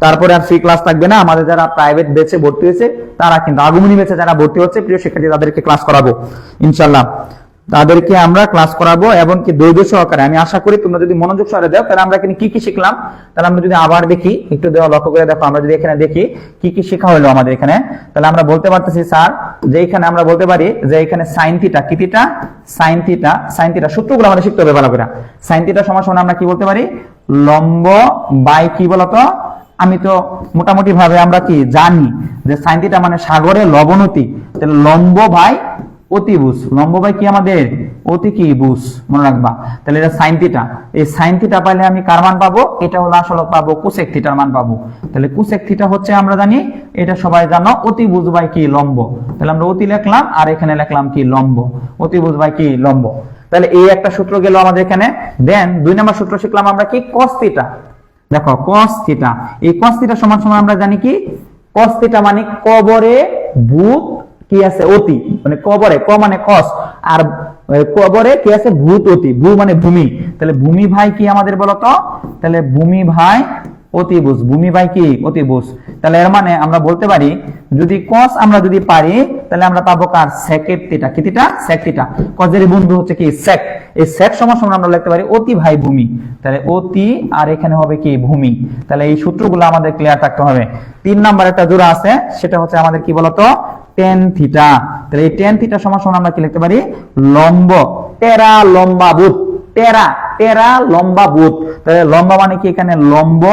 তারপরে আর ফ্রি ক্লাস থাকবে না। আমাদের যারা প্রাইভেট ব্যাচে ভর্তি হয়েছে, তারা কিন্তু আগমনী ব্যাচে যারা ভর্তি হচ্ছে প্রিয় শিক্ষার্থী, তাদেরকে ক্লাস করাবো ইনশাল্লাহ। তাদেরকে আমরা ক্লাস করাবো, এবং কি ধৈর্য সহকারে। আমি আশা করি তোমরা যদি মনোযোগ সহকারে দাও, তাহলে আমরা এখানে কি কি শিখলাম, তাহলে আমরা যদি আবার দেখি, একটু দেওয়া লক্ষ্য করে দেখো, আমরা যদি এখানে দেখি কি কি শেখা হলো আমাদের এখানে, তাহলে আমরা বলতে পারতেছি স্যার যে এখানে আমরা বলতে পারি যে এখানে সাইন থিটা, কি theta, sine theta, sine theta সূত্রগুলো আমাদের শিখতে হবে ভালো করে। সাইন থিটা সমান সমান আমরা কি বলতে পারি, লম্ব বাই কি বলতো, আমি তো মোটামুটি ভাবে আমরা কি জানি যে সাইন থিটা মানে সাগরে লবণতি, তাহলে লম্ব ভাই অতিভুজ, লম্ব বাই কি আমাদের অতি কি ভুজ, মনে রাখবা। তাহলে এটা সাইন থিটা, এই সাইন থিটা পাইলে আমি কার মান পাবো, এটা হলো আসলে পাবো কোসেক থিটার মান পাবো। তাহলে কোসেক থিটা হচ্ছে আমরা জানি, এটা সবাই জানো অতিভুজ বাই কি লম্ব। তাহলে আমরা অতি লিখলাম, আর এখানে লিখলাম কি লম্ব, অতিভুজ বাই কি লম্ব। তাহলে এই একটা সূত্র গেল আমাদের এখানে। দেন 2 নম্বর সূত্র শিখলাম আমরা কি, কস থিটা। দেখো কস থিটা, এই কস থিটা সমান সমান আমরা জানি কি, কস থিটা মানে কবরে ভূত কি আছে অতি, মানে কবরে ক মানে কস, আর কবরে কি আছে ভূত অতি, ভূ মানে ভূমি। তাহলে ভূমি ভাই কি আমাদের বলতো, তাহলে ভূমি ভাই অতিভুজ, ভূমি ভাই কি অতিভুজ। তাহলে এর মানে আমরা বলতে পারি, যদি কস আমরা যদি পারি, তাহলে আমরা পাবো কার, সেকের থিটা। কি থিটা, সেক থিটা। কসের বন্ধু হচ্ছে কি সেক, এই সেক সমান সমান আমরা লিখতে পারি অতি ভাই ভূমি। তাহলে অতি আর এখানে হবে কি ভূমি। তাহলে এই সূত্রগুলো আমাদের ক্লিয়ার থাকতে হবে। 3 নাম্বার একটা জোড়া আছে, সেটা হচ্ছে আমাদের কি বলতো, টেন থিটা। তাহলে এই টেন থিটা সমান সমান আমরা কি লিখতে পারি, লম্ব টেরা লম্বা ভূত, টেরা টেরা লম্বা ভূত। তাহলে লম্বা মানে কি এখানে লম্ব,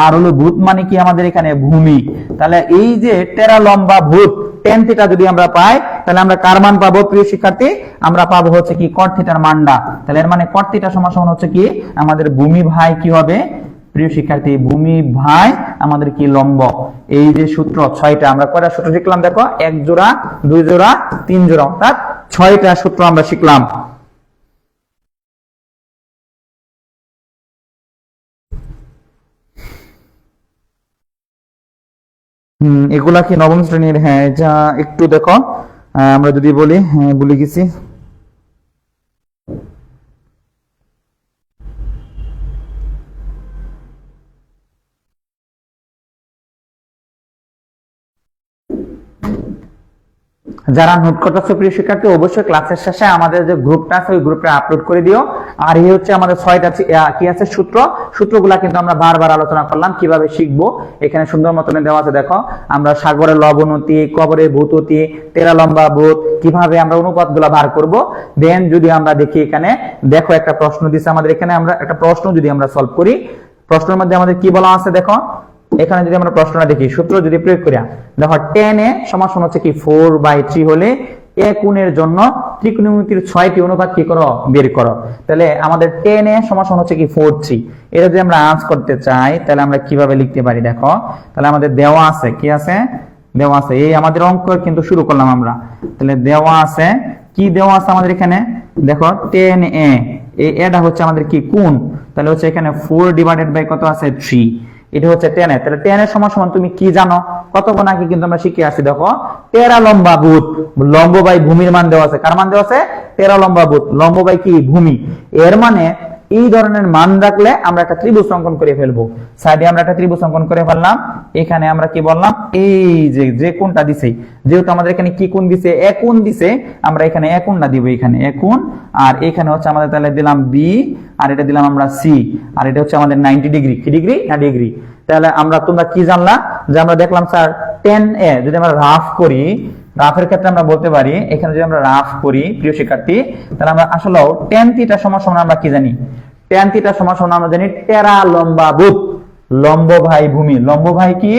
আর হলো ভূত মানে কি আমাদের এখানে ভূমি। তাহলে এই যে টেরা লম্বা ভূত টেন থিটা যদি আমরা পাই, তাহলে আমরা কার মান পাবো প্রিয় শিক্ষার্থী, আমরা পাবো হচ্ছে কি কট থিটার মানটা। তাহলে এর মানে কট থিটা সমান সমান হচ্ছে কি আমাদের ভূমি ভাই কি হবে প্রিয় শিক্ষার্থী, ভূমি ভাই আমাদের কি লম্ব। এই যে সূত্র 6টা আমরা কয়টা সূত্র শিখলাম দেখো, 1 জোড়া 2 জোড়া 3 জোড়া, অর্থাৎ 6টা সূত্র আমরা শিখলাম। এগুলা কি নবম শ্রেণীর? হ্যাঁ যা একটু দেখো, আমরা যদি বলি, হ্যাঁ ভুলে গেছি। যারা নোট করতেছো প্রিয় শিক্ষার্থী অবশ্যই ক্লাসের শেষে আমাদের যে গ্রুপটা আছে ওই গ্রুপে আপলোড করে দিও। আর এই হচ্ছে আমাদের 6টা কি আছে সূত্রগুলা কিন্তু আমরা বারবার আলোচনা করলাম কিভাবে শিখবো। এখানে সুন্দর মতন দেওয়া আছে, দেখো আমরা সাগরের লবণতি, কবরে ভূততি, তেরা লম্বা ভূত, কিভাবে আমরা অনুপাতগুলা বার করব। দেন যদি আমরা দেখি এখানে দেখো একটা প্রশ্ন দিছে আমাদের, এখানে আমরা একটা প্রশ্ন যদি আমরা সলভ করি, প্রশ্নের মধ্যে আমাদের কি বলা আছে দেখো। এখানে যদি আমরা প্রশ্নটা দেখি, সূত্র যদি প্রয়োগ করি, দেখো tan a সমান হচ্ছে কি 4/3 হলে a কোণের জন্য ত্রিকোণমিতির 6টি অনুপাত কি করো, বের করো। তাহলে আমাদের tan a সমান হচ্ছে কি 4/3। এটা যদি আমরা আনসার করতে চাই তাহলে আমরা কিভাবে লিখতে পারি দেখো। তাহলে আমাদের দেওয়া আছে, কি আছে, দেওয়া আছে, এই আমাদের অঙ্ক কিন্তু শুরু করলাম আমরা। তাহলে দেওয়া আছে, কি দেওয়া আছে আমাদের এখানে দেখো, tan a, এটা হচ্ছে আমাদের কি কোণ। তাহলে হচ্ছে এখানে 4/, কত আছে 3, এটা হচ্ছে tan এর। তাহলে tan এর সমান তুমি কি জানো, কতক্ষণ আগে কিন্তু আমরা শিখে আসছি দেখো, তেরা লম্বা ভূত, লম্ব বাই ভূমির মান দেওয়া আছে। কার মান দেওয়া আছে, তেরা লম্বা ভূত, লম্ব বাই কি ভূমি। এর মানে এই ধরনের মান রাখলে আমরা একটা ত্রিভুজ অঙ্কন করে ফেলবো। সাইডে আমরা একটা ত্রিভুজ অঙ্কন করে ফেললাম। এখানে আমরা কি বললাম, এই যে কোণটা দিছে, যেহেতু আমাদের এখানে কি কোণ দিছে, এ কোণ দিছে, আমরা এখানে এ কোণটা দিব, এখানে এ কোণ। আর এখানে হচ্ছে আমাদের তাহলে দিলাম বি, আর এটা দিলাম আমরা সি, আর এটা হচ্ছে আমাদের 90 ডিগ্রি। কি ডিগ্রি না ডিগ্রি। তাহলে তোমরা কি জানলা, যে আমরা দেখলাম স্যার tan a যদি আমরা রাফ করি, রাফের ক্ষেত্রে আমরা বলতে পারি, এখানে যদি আমরা রাফ করি প্রিয় শিক্ষার্থী, তাহলে আমরা আসলে tan θ সমান আমরা কি জানি, tan θ সমান আমরা জানি তেরা লম্বা ভূত, লম্ব ভাই ভূমি, লম্ব ভাই কি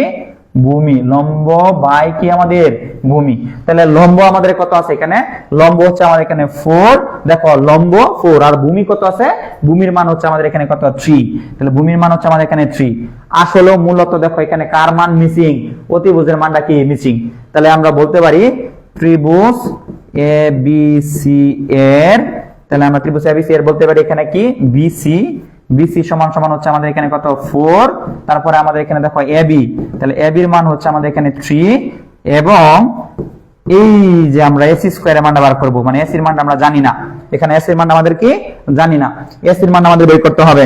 ভূমি, লম্ব বাই কি আমাদের ভূমি। তাহলে লম্ব আমাদের কত আছে এখানে, লম্ব হচ্ছে আমাদের এখানে 4, দেখো লম্ব 4, আর ভূমি কত আছে, ভূমির মান হচ্ছে আমাদের এখানে কত 3। তাহলে ভূমির মান হচ্ছে আমাদের এখানে 3। আসলে মূলত দেখো এখানে কার মান মিসিং, অতিভুজের মানটা কি মিসিং। তাহলে আমরা বলতে পারি ত্রিভুজ ABC এর, তাহলে আমরা ত্রিভুজ ABC এর বলতে পারি এখানে কি BC সমান হচ্ছে আমাদের এখানে কত 4, তারপরে আমাদের এখানে দেখো AB, তাহলে AB এর মান হচ্ছে আমাদের এখানে 3, এবং এই যে আমরা AC স্কয়ারের মানটা বার করব, মানে AC এর মানটা আমরা জানি না, এখানে AC এর মানটা আমাদের কি জানি না, AC এর মান আমাদের বের করতে হবে।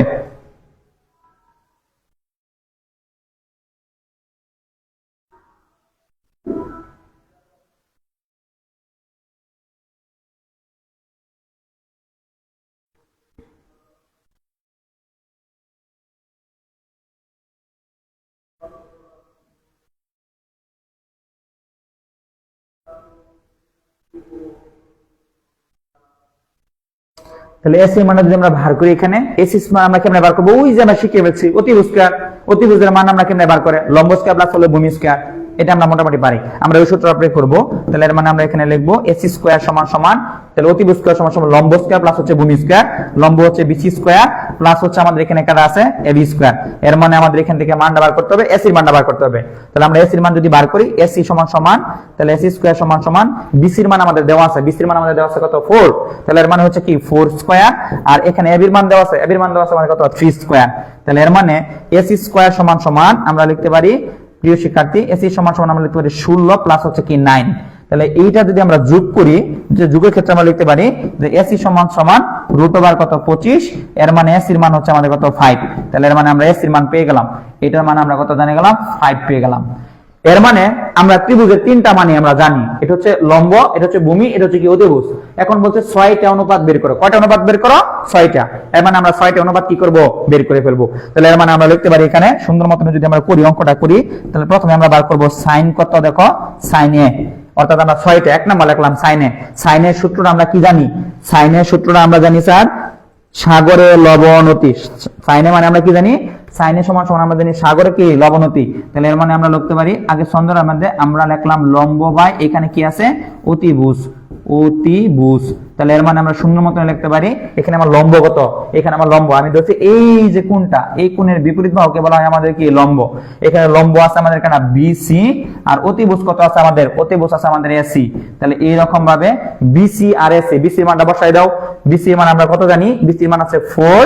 তাহলে এসি মান যদি আমরা বার করি, এখানে এসি মান আমরা কেমনে বার করব, ওই যে আমরা শিখে ফেলছি অতিভুজ স্কয়ার, অতিভুজের মান আমরা কেমনে বার করে, লম্ব স্কয়ার প্লাস হলো ভূমি স্কয়ার, এটা আমরা মোটামুটি পারি, আমরা ওই সূত্র প্রয়োগ করব। তাহলে এর মানে আমরা এখানে লিখব এসি স্কয়ার সমান, তাহলে অতিভুজ স্কয়ার সমান লম্ব স্কয়ার প্লাস হচ্ছে ভূমি স্কয়ার, লম্ব হচ্ছে বিসি স্কয়ার প্লাস হচ্ছে আমাদের এখানে কাটা আছে এবি স্কয়ার। এর মানে আমাদের এখান থেকে মানটা বার করতে হবে, এসির মানটা বার করতে হবে। তাহলে আমরা এসির মান যদি বার করি, এসি সমান, তাহলে এসি স্কয়ার সমান বিসির মান আমাদের দেওয়া আছে, বিসির মান আমাদের দেওয়া আছে কত 4, তাহলে এর মানে হচ্ছে কি 4 স্কয়ার, আর এখানে এবির মান দেওয়া আছে, এবির মান দেওয়া আছে মানে কত 3 স্কয়ার। তাহলে এর মানে এসি স্কয়ার সমান আমরা লিখতে পারি প্রিয় শিক্ষার্থী, এসি সমান আমরা লিখতে পারি 16 প্লাস হচ্ছে কি 9। তাহলে এইটা যদি আমরা যোগ করি, যে যোগের ক্ষেত্রে আমরা লিখতে পারি যে এসি সমান √, কত 25, এর মানে এসির মান হচ্ছে আমাদের কত 5। তাহলে এর মানে আমরা এসির মান পেয়ে গেলাম, এটার মানে আমরা কত জানিয়ে গেলাম 5 পেয়ে গেলাম। এর মানে আমরা ত্রিভুজের তিনটা মানই আমরা জানি, এটা হচ্ছে লম্ব, এটা হচ্ছে ভূমি, এটা হচ্ছে কি অতিভুজ। এখন বলছে 6টা অনুপাত বের করো, কয়টা অনুপাত বের করো 6টা, এর মানে আমরা 6টা অনুপাত কি করব, বের করে ফেলবো। তাহলে এর মানে আমরা লিখতে পারি এখানে সুন্দর মতন যদি আমরা করি অঙ্কটা করি, তাহলে প্রথমে আমরা বার করব sin কত, দেখো sin a, অর্থাৎ আমরা 6টা, এক নাম্বার লিখলাম sin a। sin এর সূত্রটা আমরা কি জানি, sin এর সূত্রটা আমরা জানি স্যার সাগরে লবণতি, sin এ মানে আমরা কি জানি, sin এ সমান আমরা জানি সাগরে কি লবণতি। তাহলে এর মানে আমরা লিখতে পারি আগে ছন্দের মধ্যে আমরা লিখলাম লম্ব বাই এখানে কি আছে অতিভুজ, তাহলে এর মানে আমরা শূন্য মতন লিখতে পারি, এখানে আমার লম্ব কত, এখানে আমার লম্ব আমি ধরছি এই যে কোণটা, এই কোণের বিপরীত বাহুকে বলা হয় আমাদের কি লম্ব। এখানে লম্ব আছে আমাদের এখানে বিসি, আর অতিভুজ কত আছে আমাদের, অতিভুজ আছে আমাদের এসি। তাহলে এই রকম ভাবে বিসি আর এসি, বিসি এর মানটা বসাই দাও, বিসি এর মান আমরা কত জানি, বিসি এর মান আছে 4,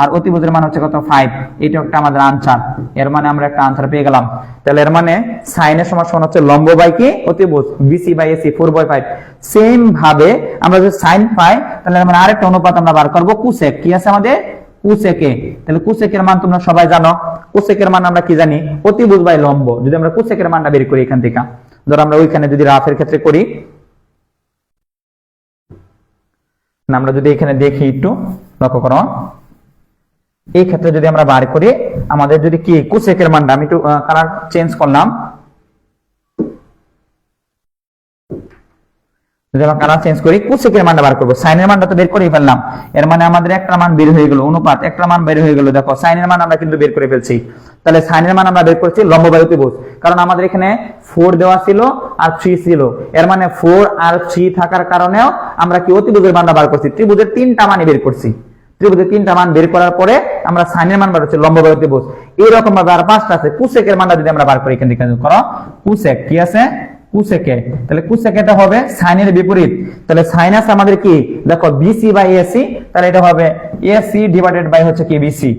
আর অতিভুজের মান হচ্ছে কত 5, এটা একটা আমাদের আনসার। এর মানে আমরা একটা আনসার পেয়ে গেলাম। তাহলে এর মানে sin এর সমান হচ্ছে লম্ব বাই কি অতিভুজ, বিসি বাই এসি 4/5। সেম ভাবে আমরা যদি sin পাই, তাহলে আমরা আরেকটা অনুপাত আমরা বার করব কোসেক, কি আছে আমাদের কোসেকে। তাহলে কোসেকের মান তোমরা সবাই জানো, কোসেকের মান আমরা কি জানি অতিভুজ বাই লম্ব। যদি আমরা কোসেকের মানটা বের করি এখান থেকে, ধর আমরা ওইখানে যদি রাফের ক্ষেত্রে করি, না, আমরা যদি এখানে দেখি একটু লক্ষ্য করো, এই ক্ষেত্রে যদি আমরা বার করি আমাদের যদি কি কোসেকের মানটা, আমি একটু কালার চেঞ্জ করলাম, যদি আমরা কালার চেঞ্জ করি কোসেকের মানটা বার করবো, সাইনের মানটা তো বের করেই ফেললাম, এর মানে আমাদের একটা মান বের হয়ে গেল, অনুপাত একটা মান বের হয়ে গেল। দেখো সাইনের মান আমরা কিন্তু বের করে ফেলছি, তাহলে সাইনের মান আমরা বের করছি লম্ব বাই অতিভুজ, কারণ আমাদের এখানে 4 দেওয়া ছিল আর 3 ছিল, এর মানে 4 আর 3 থাকার কারণেও আমরা কি অতিভুজের মানটা বার করছি, ত্রিভুজের 3টা মানই বের করছি, ত্রিভুজের 3টা মান বের করার পরে আমরা সাইনের মান বার হচ্ছে লম্ব বাই অতিভুজ। এইরকম ভাবে আর 5টা আছে, কোসেকের মানটা যদি আমরা বার করি, এখান থেকে করো কোসেক কি আছে কোসেকে, তাহলে কোসেকেটা হবে সাইনের বিপরীত, তাহলে সাইন আছে আমাদের কি দেখো বিসি বাই এসি, তাহলে এটা হবে এসি ডিভাইডেড বাই হচ্ছে কি বিসি,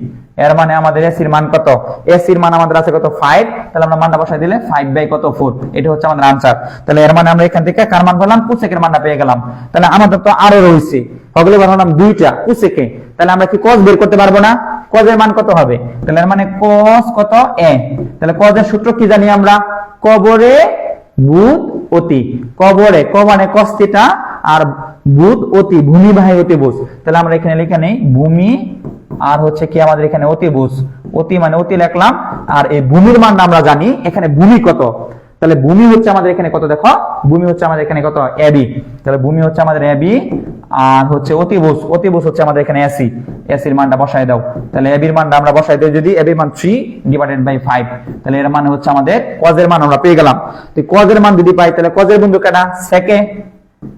এর মানে আমাদের এসি এর মান কত, এসি এর মান আমাদের আছে কত 5, তাহলে আমরা মানটা বসাই দিলে 5 বাই কত 4, এটা হচ্ছে আমাদের আনসার। তাহলে এর মানে আমরা এখান থেকে কার মান পেলাম, কোসেকের মানটা পেয়ে গেলাম। তাহলে আমাদের তো আরো রয়েছে, হগলে বানালাম দুইটা কোসেকে, তাহলে আমরা কি cos বের করতে পারবো না, cos এর মান কত হবে, তাহলে এর মানে cos কত a, তাহলে cos এর সূত্র কি জানি আমরা, কবরে বুধ অতি, কবরে ক মানে cos থিটা আর বুধ অতি ভূমি বাই অতিভুজ, তাহলে আমরা এখানে লিখে নেই ভূমি আর হচ্ছে কি আমাদের এখানে অতিভুজ, অতি মানে অতি লিখলাম, আর এই ভূমির মান আমরা জানি এখানে ভূমি কত, তাহলে ভূমি হচ্ছে আমাদের এখানে কত, দেখো ভূমি হচ্ছে আমাদের এখানে কত এবি, তাহলে ভূমি হচ্ছে আমাদের এবি আর হচ্ছে অতিভুজ, অতিভুজ হচ্ছে আমাদের এখানে এসি, এসির মানটা বসাই দাও, তাহলে এবির মানটা আমরা বসাই দেই, যদি এবির মান 3 ডিভাইডেড বাই 5, তাহলে এর মানে হচ্ছে আমাদের cos এর মান আমরা পেয়ে গেলাম। তো cos এর মান যদি পাই তাহলে cos এর বিন্দু কাটা সেকে,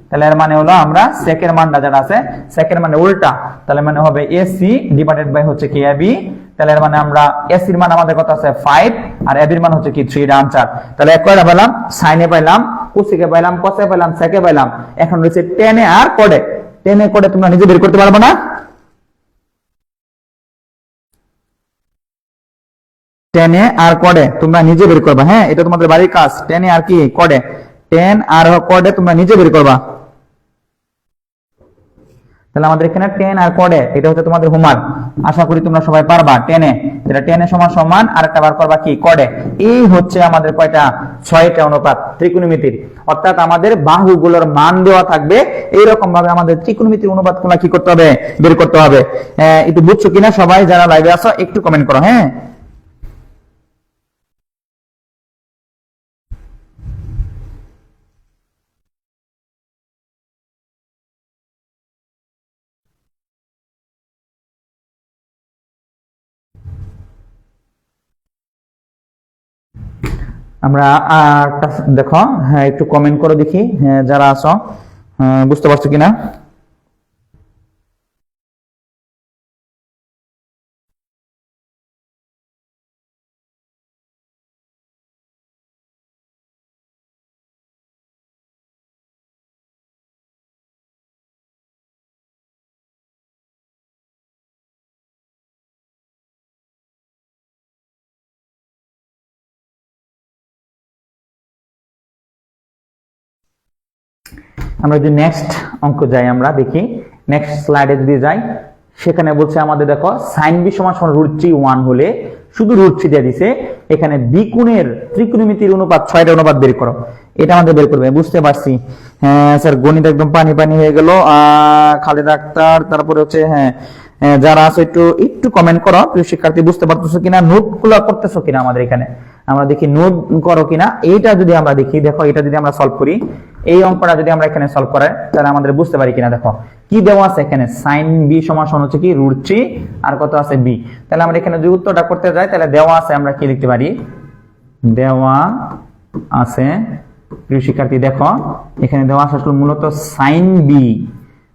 তাহলে এর মানে হলো আমরা সেকের মানটা যেটা আছে সেকের মানে উল্টা, তাহলে মানে হবে এসি ডিভাইডেড বাই হচ্ছে কি এবি, তাহলে এর মানে আমরা এসির মান আমাদের কত আছে 5 আর এবির মান হচ্ছে কি 3 এর আনসার। তাহলে এক কয়টা পেলাম, সাইনে পাইলাম, কোসেকে পাইলাম, কসে পাইলাম, সেকে পাইলাম, এখন রয়েছে টেনে আর কোডে। টেনে কোডে তোমরা নিজে বের করতে পারবে না, টেনে আর কোডে তোমরা নিজে বের করবা, হ্যাঁ এটা তোমাদের বাড়ির কাজ, টেনে আর কি কোডে, টেন আর কোডে তোমরা নিজে বের করবা। তাহলে আমাদের এখানে টেন আর কোডে এটা হচ্ছে তোমাদের হোমওয়ার্ক, আশা করি তোমরা সবাই পারবা। টেনে যেটা টেনে সমান সমান আর একটা বার করবা কি কোডে, এই হচ্ছে আমাদের কয়টা 6টা অনুপাত ত্রিকোণমিতির, অর্থাৎ আমাদের বাহুগুলোর মান দেওয়া থাকবে, এইরকম ভাবে আমাদের ত্রিকোণমিতির অনুপাতগুলো কি করতে হবে, বের করতে হবে। একটু বুঝছো কিনা সবাই যারা লাইভে আছো একটু কমেন্ট করো, হ্যাঁ আমরা দেখো, হ্যাঁ একটু কমেন্ট করো দেখি, হ্যাঁ যারা আছো বুঝতে পারছো কিনা। আমরা যদি নেক্সট অঙ্ক যাই, আমরা দেখি নেক্সট স্লাইডে যদি যাই, সেখানে বলছে আমাদের দেখো sin b সমান সমান √3 হলে শুধু √3 দিয়ে দিছে, এখানে বি কোণের ত্রিকোণমিতির অনুপাত 6টা অনুপাত বের করো, এটা আমাদের বের করবে। বুঝতে পারছি, হ্যাঁ স্যার গণিত একদম পানি পানি হয়ে গেল। খালেদ আক্তার, তারপরে হচ্ছে হ্যাঁ যারা আছে একটু একটু কমেন্ট করো, প্রিয় শিক্ষার্থী বুঝতে পারতেছো কিনা, নোট গুলো করতেছো কিনা আমাদের এখানে, আমরা দেখি নোট করো কিনা। এইটা যদি আমরা দেখি, দেখো এটা যদি আমরা সলভ করি, এই অঙ্কটা যদি আমরা এখানে সলভ করাই তাহলে আমাদের বুঝতে পারি কিনা। দেখো কি দেওয়া আছে এখানে, sin b সমান সমান হচ্ছে কি √3 আর কত আছে b, তাহলে আমরা এখানে যদি উত্তরটা করতে যাই তাহলে দেওয়া আছে, আমরা কি লিখতে পারি, দেওয়া আছে প্রিয় শিক্ষার্থী দেখো এখানে দেওয়া আছে আসলে মূলত sin b,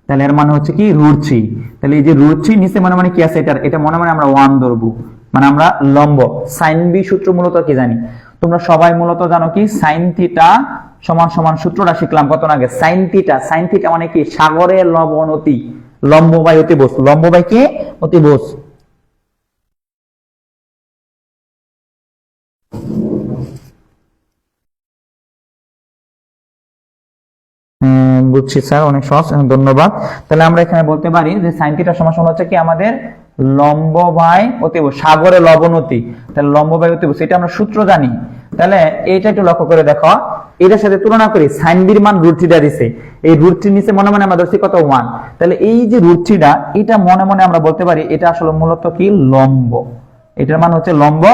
তাহলে এর মানে হচ্ছে কি √3, তাহলে এই যে √3 নিচে মনে মানে কি আছে, এটা মনে মনে আমরা 1 ধরবো, মানে আমরা লম্ব। sin b সূত্র মূলত কি জানি, তোমরা সবাই মূলত জানো কি sin থিটা সমান সমান সূত্রটা শিখলাম কত আগে, sin থিটা মানে কি সাগরের লবণ অতি, লম্ব বাই অতিভুজ, লম্ব বাই কি অতিভুজ। বুঝছি স্যার, অনেক সহজ, ধন্যবাদ। তাহলে আমরা এখানে বলতে পারি যে sin থিটা সমান সমান হচ্ছে কি আমাদের লম্ব বাই অতিভুজ, সাগরে লবণ অতি, তাহলে লম্ব বাই অতিভুজ এটা আমরা সূত্র জানি। তাহলে এইটা একটু লক্ষ্য করে দেখো, এটার সাথে তুলনা করি sin b এর মান √3 দিছে, এই √3 নিচে মনে মনে আমরা ধরছি কত 1, তাহলে এই যে √3 এটা মনে মনে আমরা বলতে পারি এটা আসলে মূলত কি লম্ব, এটার মান হচ্ছে লম্ব,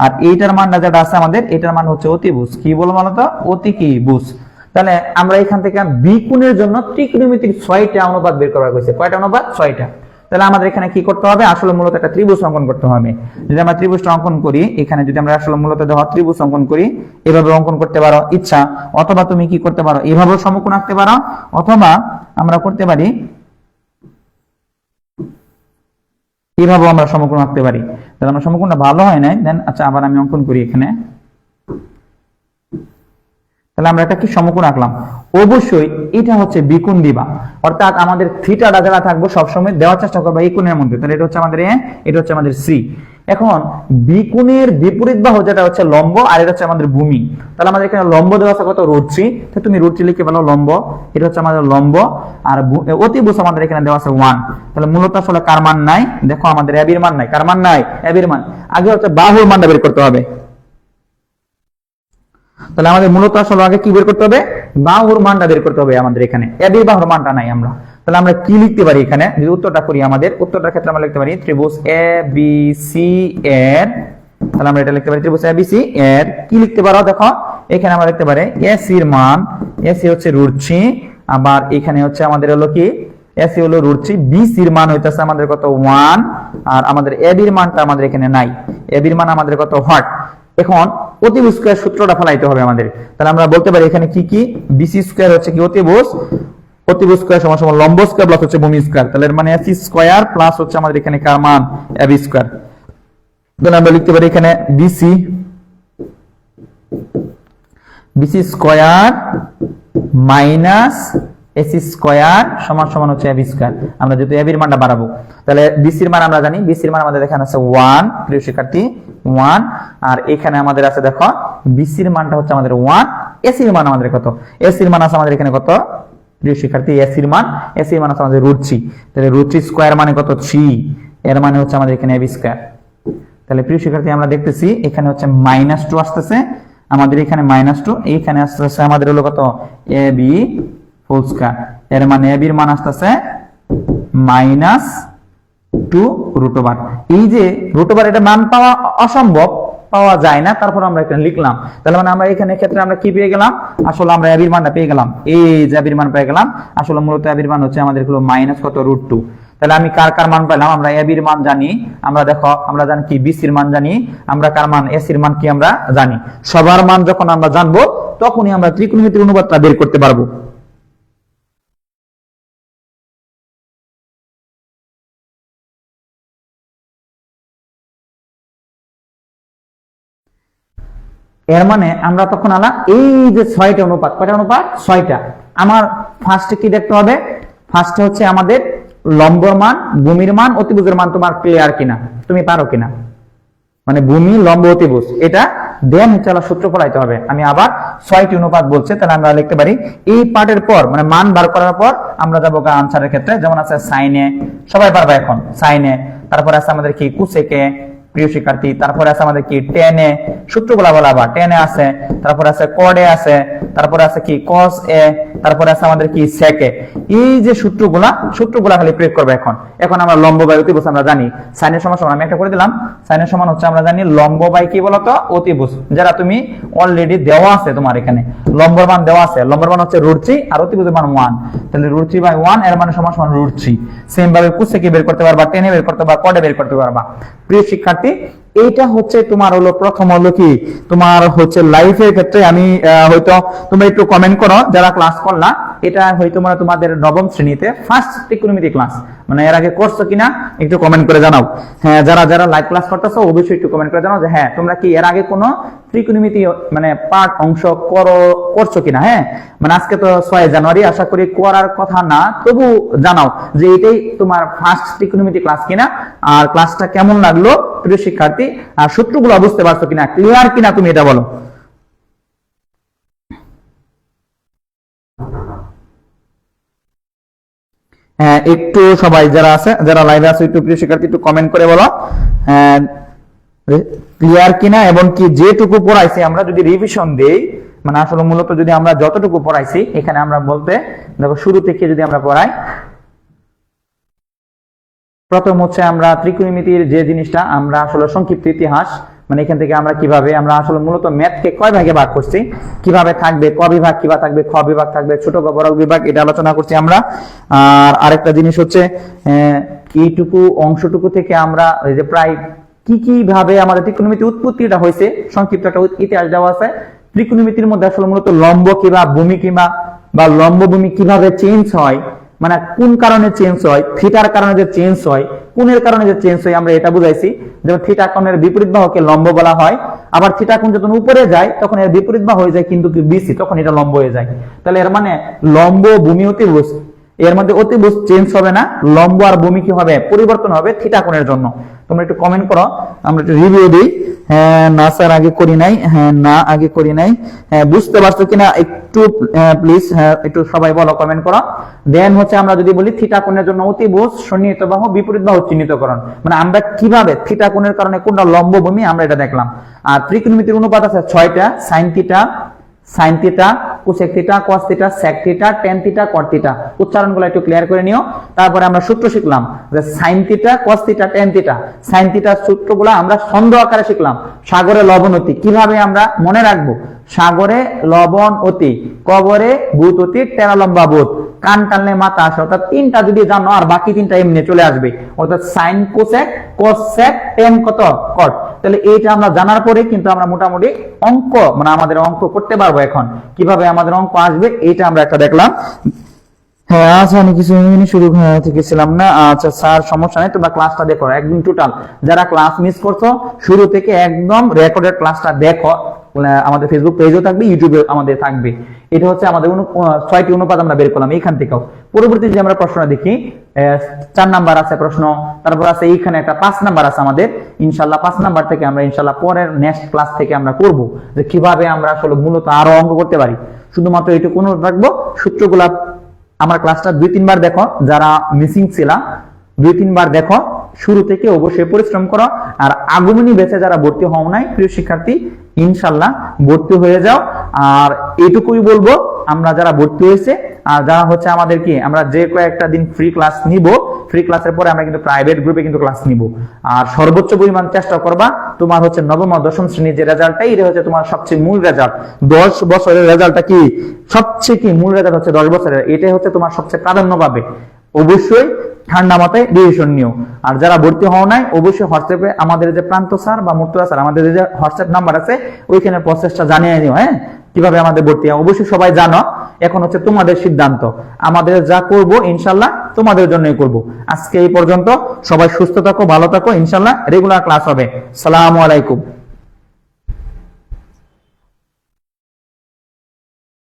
আর এইটার মানটা যেটা আছে আমাদের এটার মান হচ্ছে অতিভুজ। কি বলবো মূলত অতিভুজ। তাহলে আমরা এখান থেকে বি কোণের জন্য ত্রিকোণমিতিক 6টা অনুপাত বের করা হয়েছে। কয়টা অনুপাত? 6টা। তাহলে আমাদের এখানে কি করতে হবে? আসলে মূলত একটা ত্রিভুজ অঙ্কন করতে হবে। যদি আমরা ত্রিভুজটা অঙ্কন করি, এখানে যদি আমরা আসলে মূলত দেখো ত্রিভুজ অঙ্কন করি, এভাবে অঙ্কন করতে পারো ইচ্ছা, অথবা তুমি কি করতে পারো এভাবেও সমকোণ আঁকতে পারো, অথবা আমরা করতে পারি এভাবেও আমরা সমকোণ আঁকতে পারি। তাহলে আমরা সমকোণটা ভালো হয় নাই, দেন আচ্ছা আবার আমি অঙ্কন করি এখানে। তাহলে আমরা একটা কি সমকোণ আঁকলাম, অবশ্যই এটা হচ্ছে বিকোণ দিবা, অর্থাৎ আমাদের থিটাটা যারা থাকবো সবসময় দেওয়ার চেষ্টা করবো এই কোণের মধ্যে। তাহলে এটা হচ্ছে আমাদের এ, এটা হচ্ছে আমাদের সি। এখন বিকোণের বিপরীত বাহু যেটা হচ্ছে লম্ব, আর এটা হচ্ছে আমাদের ভূমি। তাহলে আমাদের এখানে লম্ব দেওয়া আছে কত? √3। তো তুমি √3 লিখে ফেলো লম্ব, এটা হচ্ছে আমাদের লম্ব, আর অতিভুজ আমাদের এখানে দেওয়া আছে 1। তাহলে মূলত আসলে কার মান নাই? দেখো আমাদের এবির মান নাই। কার মান নাই? এবির মান। আগে হচ্ছে বাহুর মানটা বের করতে হবে। তাহলে আমাদের মূলত আসলে আগে কি বের করতে হবে? বাহুর মানটা বের করতে হবে আমাদের এখানে। এবির বাহুর মানটা নাই আমরা। তাহলে আমরা কি লিখতে পারি এখানে? যদি উত্তরটা করি, আমাদের উত্তরটার ক্ষেত্রে আমরা লিখতে পারি ত্রিভুজ এ বি সি এর, তাহলে আমরা এটা লিখতে পারি ত্রিভুজ এ বি সি এর কি লিখতে পারো? দেখো এখানে আমরা লিখতে পারি এসি এর মান, এসি হচ্ছে √3, আবার এখানে হচ্ছে আমাদের হলো কি এসি হলো √3, বিসি এর মান হইতাছে আমাদের কত 1, আর আমাদের এবির মানটা আমাদের এখানে নাই। এবির মান আমাদের কত হট। এখন অতিভুজ স্কয়ার সূত্রটা ফলাইতে হবে আমাদের। তাহলে আমরা বলতে পারি এখানে কি কি, বিসি স্কয়ার হচ্ছে কি অতিভুজ, অতিভুজ স্কয়ার সমান সমান লম্ব স্কয়ার প্লাস হচ্ছে ভূমি স্কয়ার। তাহলে এর মানে এসি স্কয়ার প্লাস হচ্ছে আমাদের এখানে কার মান? AB square. তাহলে আমরা লিখতে পারি এখানে BC, BC square minus AC square সমান সমান হচ্ছে এবি স্কয়ার। আমরা যেহেতু এবির মানটা বাড়াবো, তাহলে বিসির মান আমরা জানি, বিসির মান আমাদের এখানে আছে 1, প্রিয় শিক্ষার্থী 1, আর এখানে আমাদের আছে দেখো বিসির মানটা হচ্ছে আমাদের 1, এসির মান আমাদের কত? এসির মান আছে আমাদের এখানে কত প্রিয় শিক্ষার্থী? এসির মান আছে আমাদের √3। তাহলে √3 স্কয়ার মানে কত? 3, এর মানে হচ্ছে আমাদের এখানে এবি স্কয়ার। তাহলে প্রিয় শিক্ষার্থী আমরা দেখতেছি এখানে হচ্ছে -2 আসতেছে আমাদের এখানে, -2, এইখানে আসতেছে আমাদের হলো কত? AB whole square. এর মানে এবির মান আসতেছে -2√। এই যে √, এটা মান পাওয়া অসম্ভব, পাওয়া যায় না, তারপর আমরা এখানে লিখলাম। তাহলে মানে আমরা এখানে ক্ষেত্রে আমরা কি পেয়ে গেলাম? আসলে আমরা এবির মানটা পেয়ে গেলাম, এই যে এবির মান পেয়ে গেলাম। আসলে মূলত এবির মান হচ্ছে আমাদের হলো -√2। তাহলে আমি কার কার মান পেলাম? আমরা এবির মান জানি, আমরা দেখো আমরা জানি কি বিসির মান জানি, আমরা কার মান এসির মান কি আমরা জানি। সবার মান যখন আমরা জানবো তখনই আমরা ত্রিকোণমিতির অনুপাতটা বের করতে পারবো। এর মানে আমরা তখন আলা এই যে 6টা অনুপাত, কয়টা অনুপাত? 6টা। আমার ফার্স্টে কি দেখতে হবে? ফার্স্টে হচ্ছে আমাদের লম্বর মান, ভূমির মান, অতিভুজের মান তোমার ক্লিয়ার কিনা, তুমি পারো কিনা, মানে ভূমি, লম্ব, অতিভুজ, এটা দেন হচ্ছে সূত্র পড়াইতে হবে। আমি আবার 6টি অনুপাত বলছে, তাহলে আমরা লিখতে পারি এই পার্টের পর মানে মান বার করার পর আমরা যাবো আনসারের ক্ষেত্রে। যেমন আছে সাইনে, সবাই পারবে এখন সাইনে, তারপর আছে আমাদের কি কুসেকে প্রিয় শিক্ষার্থী, তারপরে আছে আমাদের কি টেনে, সূত্রগুলা বলা আবার টেনে আছে, তারপরে আছে কডে আছে, তারপরে আছে কি কস এ, তারপরে আছে আমাদের কি সেকে। এই যে সূত্রগুলা খালি প্রয়োগ করবে এখন। এখন আমরা লম্ব বাই অতিভুজ আমরা জানি, সাইনের সমান সমান আমি একটা করে দিলাম, সাইনের সমান হচ্ছে আমরা জানি লম্ব বাই কি বলতো? অতিভুজ, যারা তুমি অলরেডি দেওয়া আছে তোমার এখানে লম্বর মান দেওয়া আছে, লম্বর মান হচ্ছে √3 আর অতিভুজের মান 1, তাহলে √3/1 এর মানে সমান সমান √3। সেম ভাবে কুসেকে বের করতে পারবা, টেনে বের করতে পারবা, কডে বের করতে পারবা। প্রিয় শিক্ষার্থী, এইটা হচ্ছে তোমার হলো প্রথম হলো কি তোমার হচ্ছে লাইফের ক্ষেত্রে। আমি হয়তো তোমরা একটু কমেন্ট করো যারা ক্লাস করলা, এটা হয়তো মানে তোমাদের নবম শ্রেণীতে ফার্স্ট ত্রিকোণমিতি ক্লাস, মানে এর আগে করছো কিনা একটু কমেন্ট করে জানাও। হ্যাঁ, যারা যারা লাইভ ক্লাস করতেছো অবশ্যই একটু কমেন্ট করে জানাও যে হ্যাঁ তোমরা কি এর আগে কোনো ত্রিকোণমিতি মানে পার্ট অংশ করছো কিনা। হ্যাঁ, মানে আজকে তো 6 জানুয়ারি, আশা করি করার কথা না, তবু জানাও যে এটাই তোমার ফার্স্ট ত্রিকোণমিতি ক্লাস কিনা, আর ক্লাসটা কেমন লাগলো প্রিয় শিক্ষার্থী, আর সূত্রগুলো বুঝতে পারছো কিনা, ক্লিয়ার কিনা, তুমি এটা বলো। হ্যাঁ, একটু সবাই যারা আছে, যারা লাইভে আছে, একটু প্রিয় শিক্ষার্থী একটু কমেন্ট করে বলো ক্লিয়ার কিনা, এবং কি যেটুকু পড়াইছি আমরা যদি রিভিশন দেই, মানে আসলে মূলত যদি আমরা যতটুকু পড়াইছি এখানে আমরা বলতে দেখো শুরু থেকে যদি আমরা পড়াই, প্রথম হচ্ছে আমরা ত্রিকোণমিতির যে জিনিসটা আমরা আসলে সংক্ষিপ্ত ইতিহাস, মানে এখান থেকে আমরা কিভাবে আমরা আসলে মূলত ম্যাথকে কয় ভাগে ভাগ করছি, কিভাবে থাকবে, ক বিভাগ কিভাবে থাকবে, খ বিভাগ থাকবে, ছোট বা বড় বিভাগ, এটা আলোচনা করছি আমরা। আর আরেকটা জিনিস হচ্ছে এইটুকু অংশটুকু থেকে আমরা এই যে প্রায় কি কি ভাবে আমাদের ত্রিকোণমিতির উৎপত্তিটা হয়েছে সংক্ষিপ্ত একটা ইতিহাস দেওয়া আছে। ত্রিকোণমিতির মধ্যে আসলে মূলত লম্ব কিংবা ভূমি কিংবা বা লম্ব ভূমি কিভাবে চেঞ্জ হয়, মানে কোন কারণে চেঞ্জ হয়, থিটার কারণে যে চেঞ্জ হয়, কোণের কারণে যে চেঞ্জ হয় আমরা এটা বুঝাইছি। যেমন থিটা কোণের বিপরীত বাহুকে লম্ব বলা হয়, আবার থিটা কোণ যখন উপরে যায় তখন এর বিপরীত বাহু হয়ে যায় কিন্তু বিসি, তখন এটা লম্ব হয়ে যায়। তাহলে এর মানে লম্ব ভূমি অতিভুজ, এর মধ্যে অতিভুজ চেঞ্জ হবে না, লম্ব আর ভূমি কি হবে পরিবর্তন হবে থিটা কোণের জন্য। তোমরা একটু কমেন্ট করো, আমরা একটু রিভিউ দিই। হ্যাঁ না স্যার আগে করি নাই, হ্যাঁ না আগে করি নাই, হ্যাঁ বুঝতে পারছো কিনা একটু প্লিজ হ্যাঁ একটু সবাই বলো, কমেন্ট করো। দেন হচ্ছে আমরা যদি বলি থিটা কোণের জন্য অতিভুজ, সন্নিহিত বাহু, বিপরীত বাহু চিহ্নিতকরণ, মানে আমরা কিভাবে থিটা কোণের কারণে কোনটা লম্ব ভূমি আমরা এটা দেখলাম। আর ত্রিকোণমিতির অনুপাত আছে 6টা, sine theta, sine theta, cosec theta, cos theta, sec theta, tan theta, cot theta. উচ্চারণগুলো একটু ক্লিয়ার করে নিও। তারপরে আমরা সূত্র শিখলাম যে sine theta, cos theta, tan theta. Sine থিটার সূত্রগুলো আমরা ছন্দ আকারে শিখলাম। সাগরে লবণ অতি কিভাবে আমরা মনে রাখবো, সাগরে লবণ অতি, কবরে ভূত অতি, টেরা লম্বা ভূত, কান টানলে মাথা আসে, অর্থাৎ তিনটা যদি জানো আর বাকি তিনটা এমনি চলে আসবে, অর্থাৎ সাইন কোসেক, কস সেক, টেন কত কট। তাহলে এইটা আমরা জানার পরে কিন্তু আমরা মোটামুটি অঙ্ক মানে আমাদের অঙ্ক করতে পারবো। এখন কিভাবে আমাদের অঙ্ক আসবে এইটা আমরা একটা দেখলাম। হ্যাঁ আচ্ছা আমি কিছু শুরু থেকে ছিলাম না, আচ্ছা স্যার সমস্যা নেই, তোমরা ক্লাসটা দেখো একদম টোটাল, যারা ক্লাস মিস করছো শুরু থেকে একদম রেকর্ডেড ক্লাসটা দেখো, আমাদের ফেসবুক পেজও থাকবে, ইউটিউবে আমাদের থাকবে। এটা হচ্ছে আমাদের 6টি অনুপাত আমরা বের করলাম এইখান থেকেও। পরবর্তী যে আমরা প্রশ্ন দেখি 4 নাম্বার আছে প্রশ্ন, তারপর আছে এইখানে একটা 5 নাম্বার আছে আমাদের। ইনশাআল্লাহ 5 নাম্বার থেকে আমরা ইনশাআল্লাহ পরের নেক্সট ক্লাস থেকে আমরা করব যে কিভাবে আমরা আসলে মূলত আরো অঙ্ক করতে পারি। শুধুমাত্র এইটুকু অনুরোধ রাখবো, সূত্রগুলা আমার ক্লাসটা 2-3 বার দেখো, যারা মিসিং ছিলা 2-3 বার দেখো, শুরু থেকে অবশ্যই পরিশ্রম করো। আর আগমনী ব্যাচে যারা ভর্তি হও নাই প্রিয় শিক্ষার্থী, ইনশাআল্লাহ ভর্তি হয়ে যাও। আর এইটুকুই বলবো, আমরা যারা ভর্তি হয়েছে আর যারা হচ্ছে আমাদের কি আমরা যে কয়েকটা দিন ফ্রি ক্লাস নিব, ফ্রি ক্লাসের পরে আমরা কিন্তু প্রাইভেট গ্রুপে কিন্তু ক্লাস নিব। আর সর্বোচ্চ পরিমাণ চেষ্টা করবা তোমার হচ্ছে নবম ও দশম শ্রেণীর যে রেজাল্টটা, এটা হচ্ছে তোমার সবচেয়ে মূল রেজাল্ট। 10 বছরের রেজাল্টটা কি সবচেয়ে কি মূল রেজাল্ট হচ্ছে 10 বছরের, এটাই হচ্ছে তোমার সবচেয়ে প্রাধান্য পাবে। অবশ্যই ঠান্ডা মাথায় ডিসিশন নিও। আর যারা ভর্তি হও নাই অবশ্যই হোয়াটসঅ্যাপে আমাদের যে প্রান্ত স্যার বা মুর্তজা স্যার আমাদের যে হোয়াটসঅ্যাপ নাম্বার আছে ওইখানে প্রসেসটা জানিয়ে নিও। হ্যাঁ কিভাবে আমাদের ভর্তি হয় অবশ্যই সবাই জানো, এখন হচ্ছে তোমাদের সিদ্ধান্ত। আমাদের যা করব ইনশাআল্লাহ তোমাদের জন্যই করব। আজকে এই পর্যন্ত, সবাই সুস্থ থাকো, ভালো থাকো, ইনশাআল্লাহ রেগুলার ক্লাস হবে। আসসালামু আলাইকুম।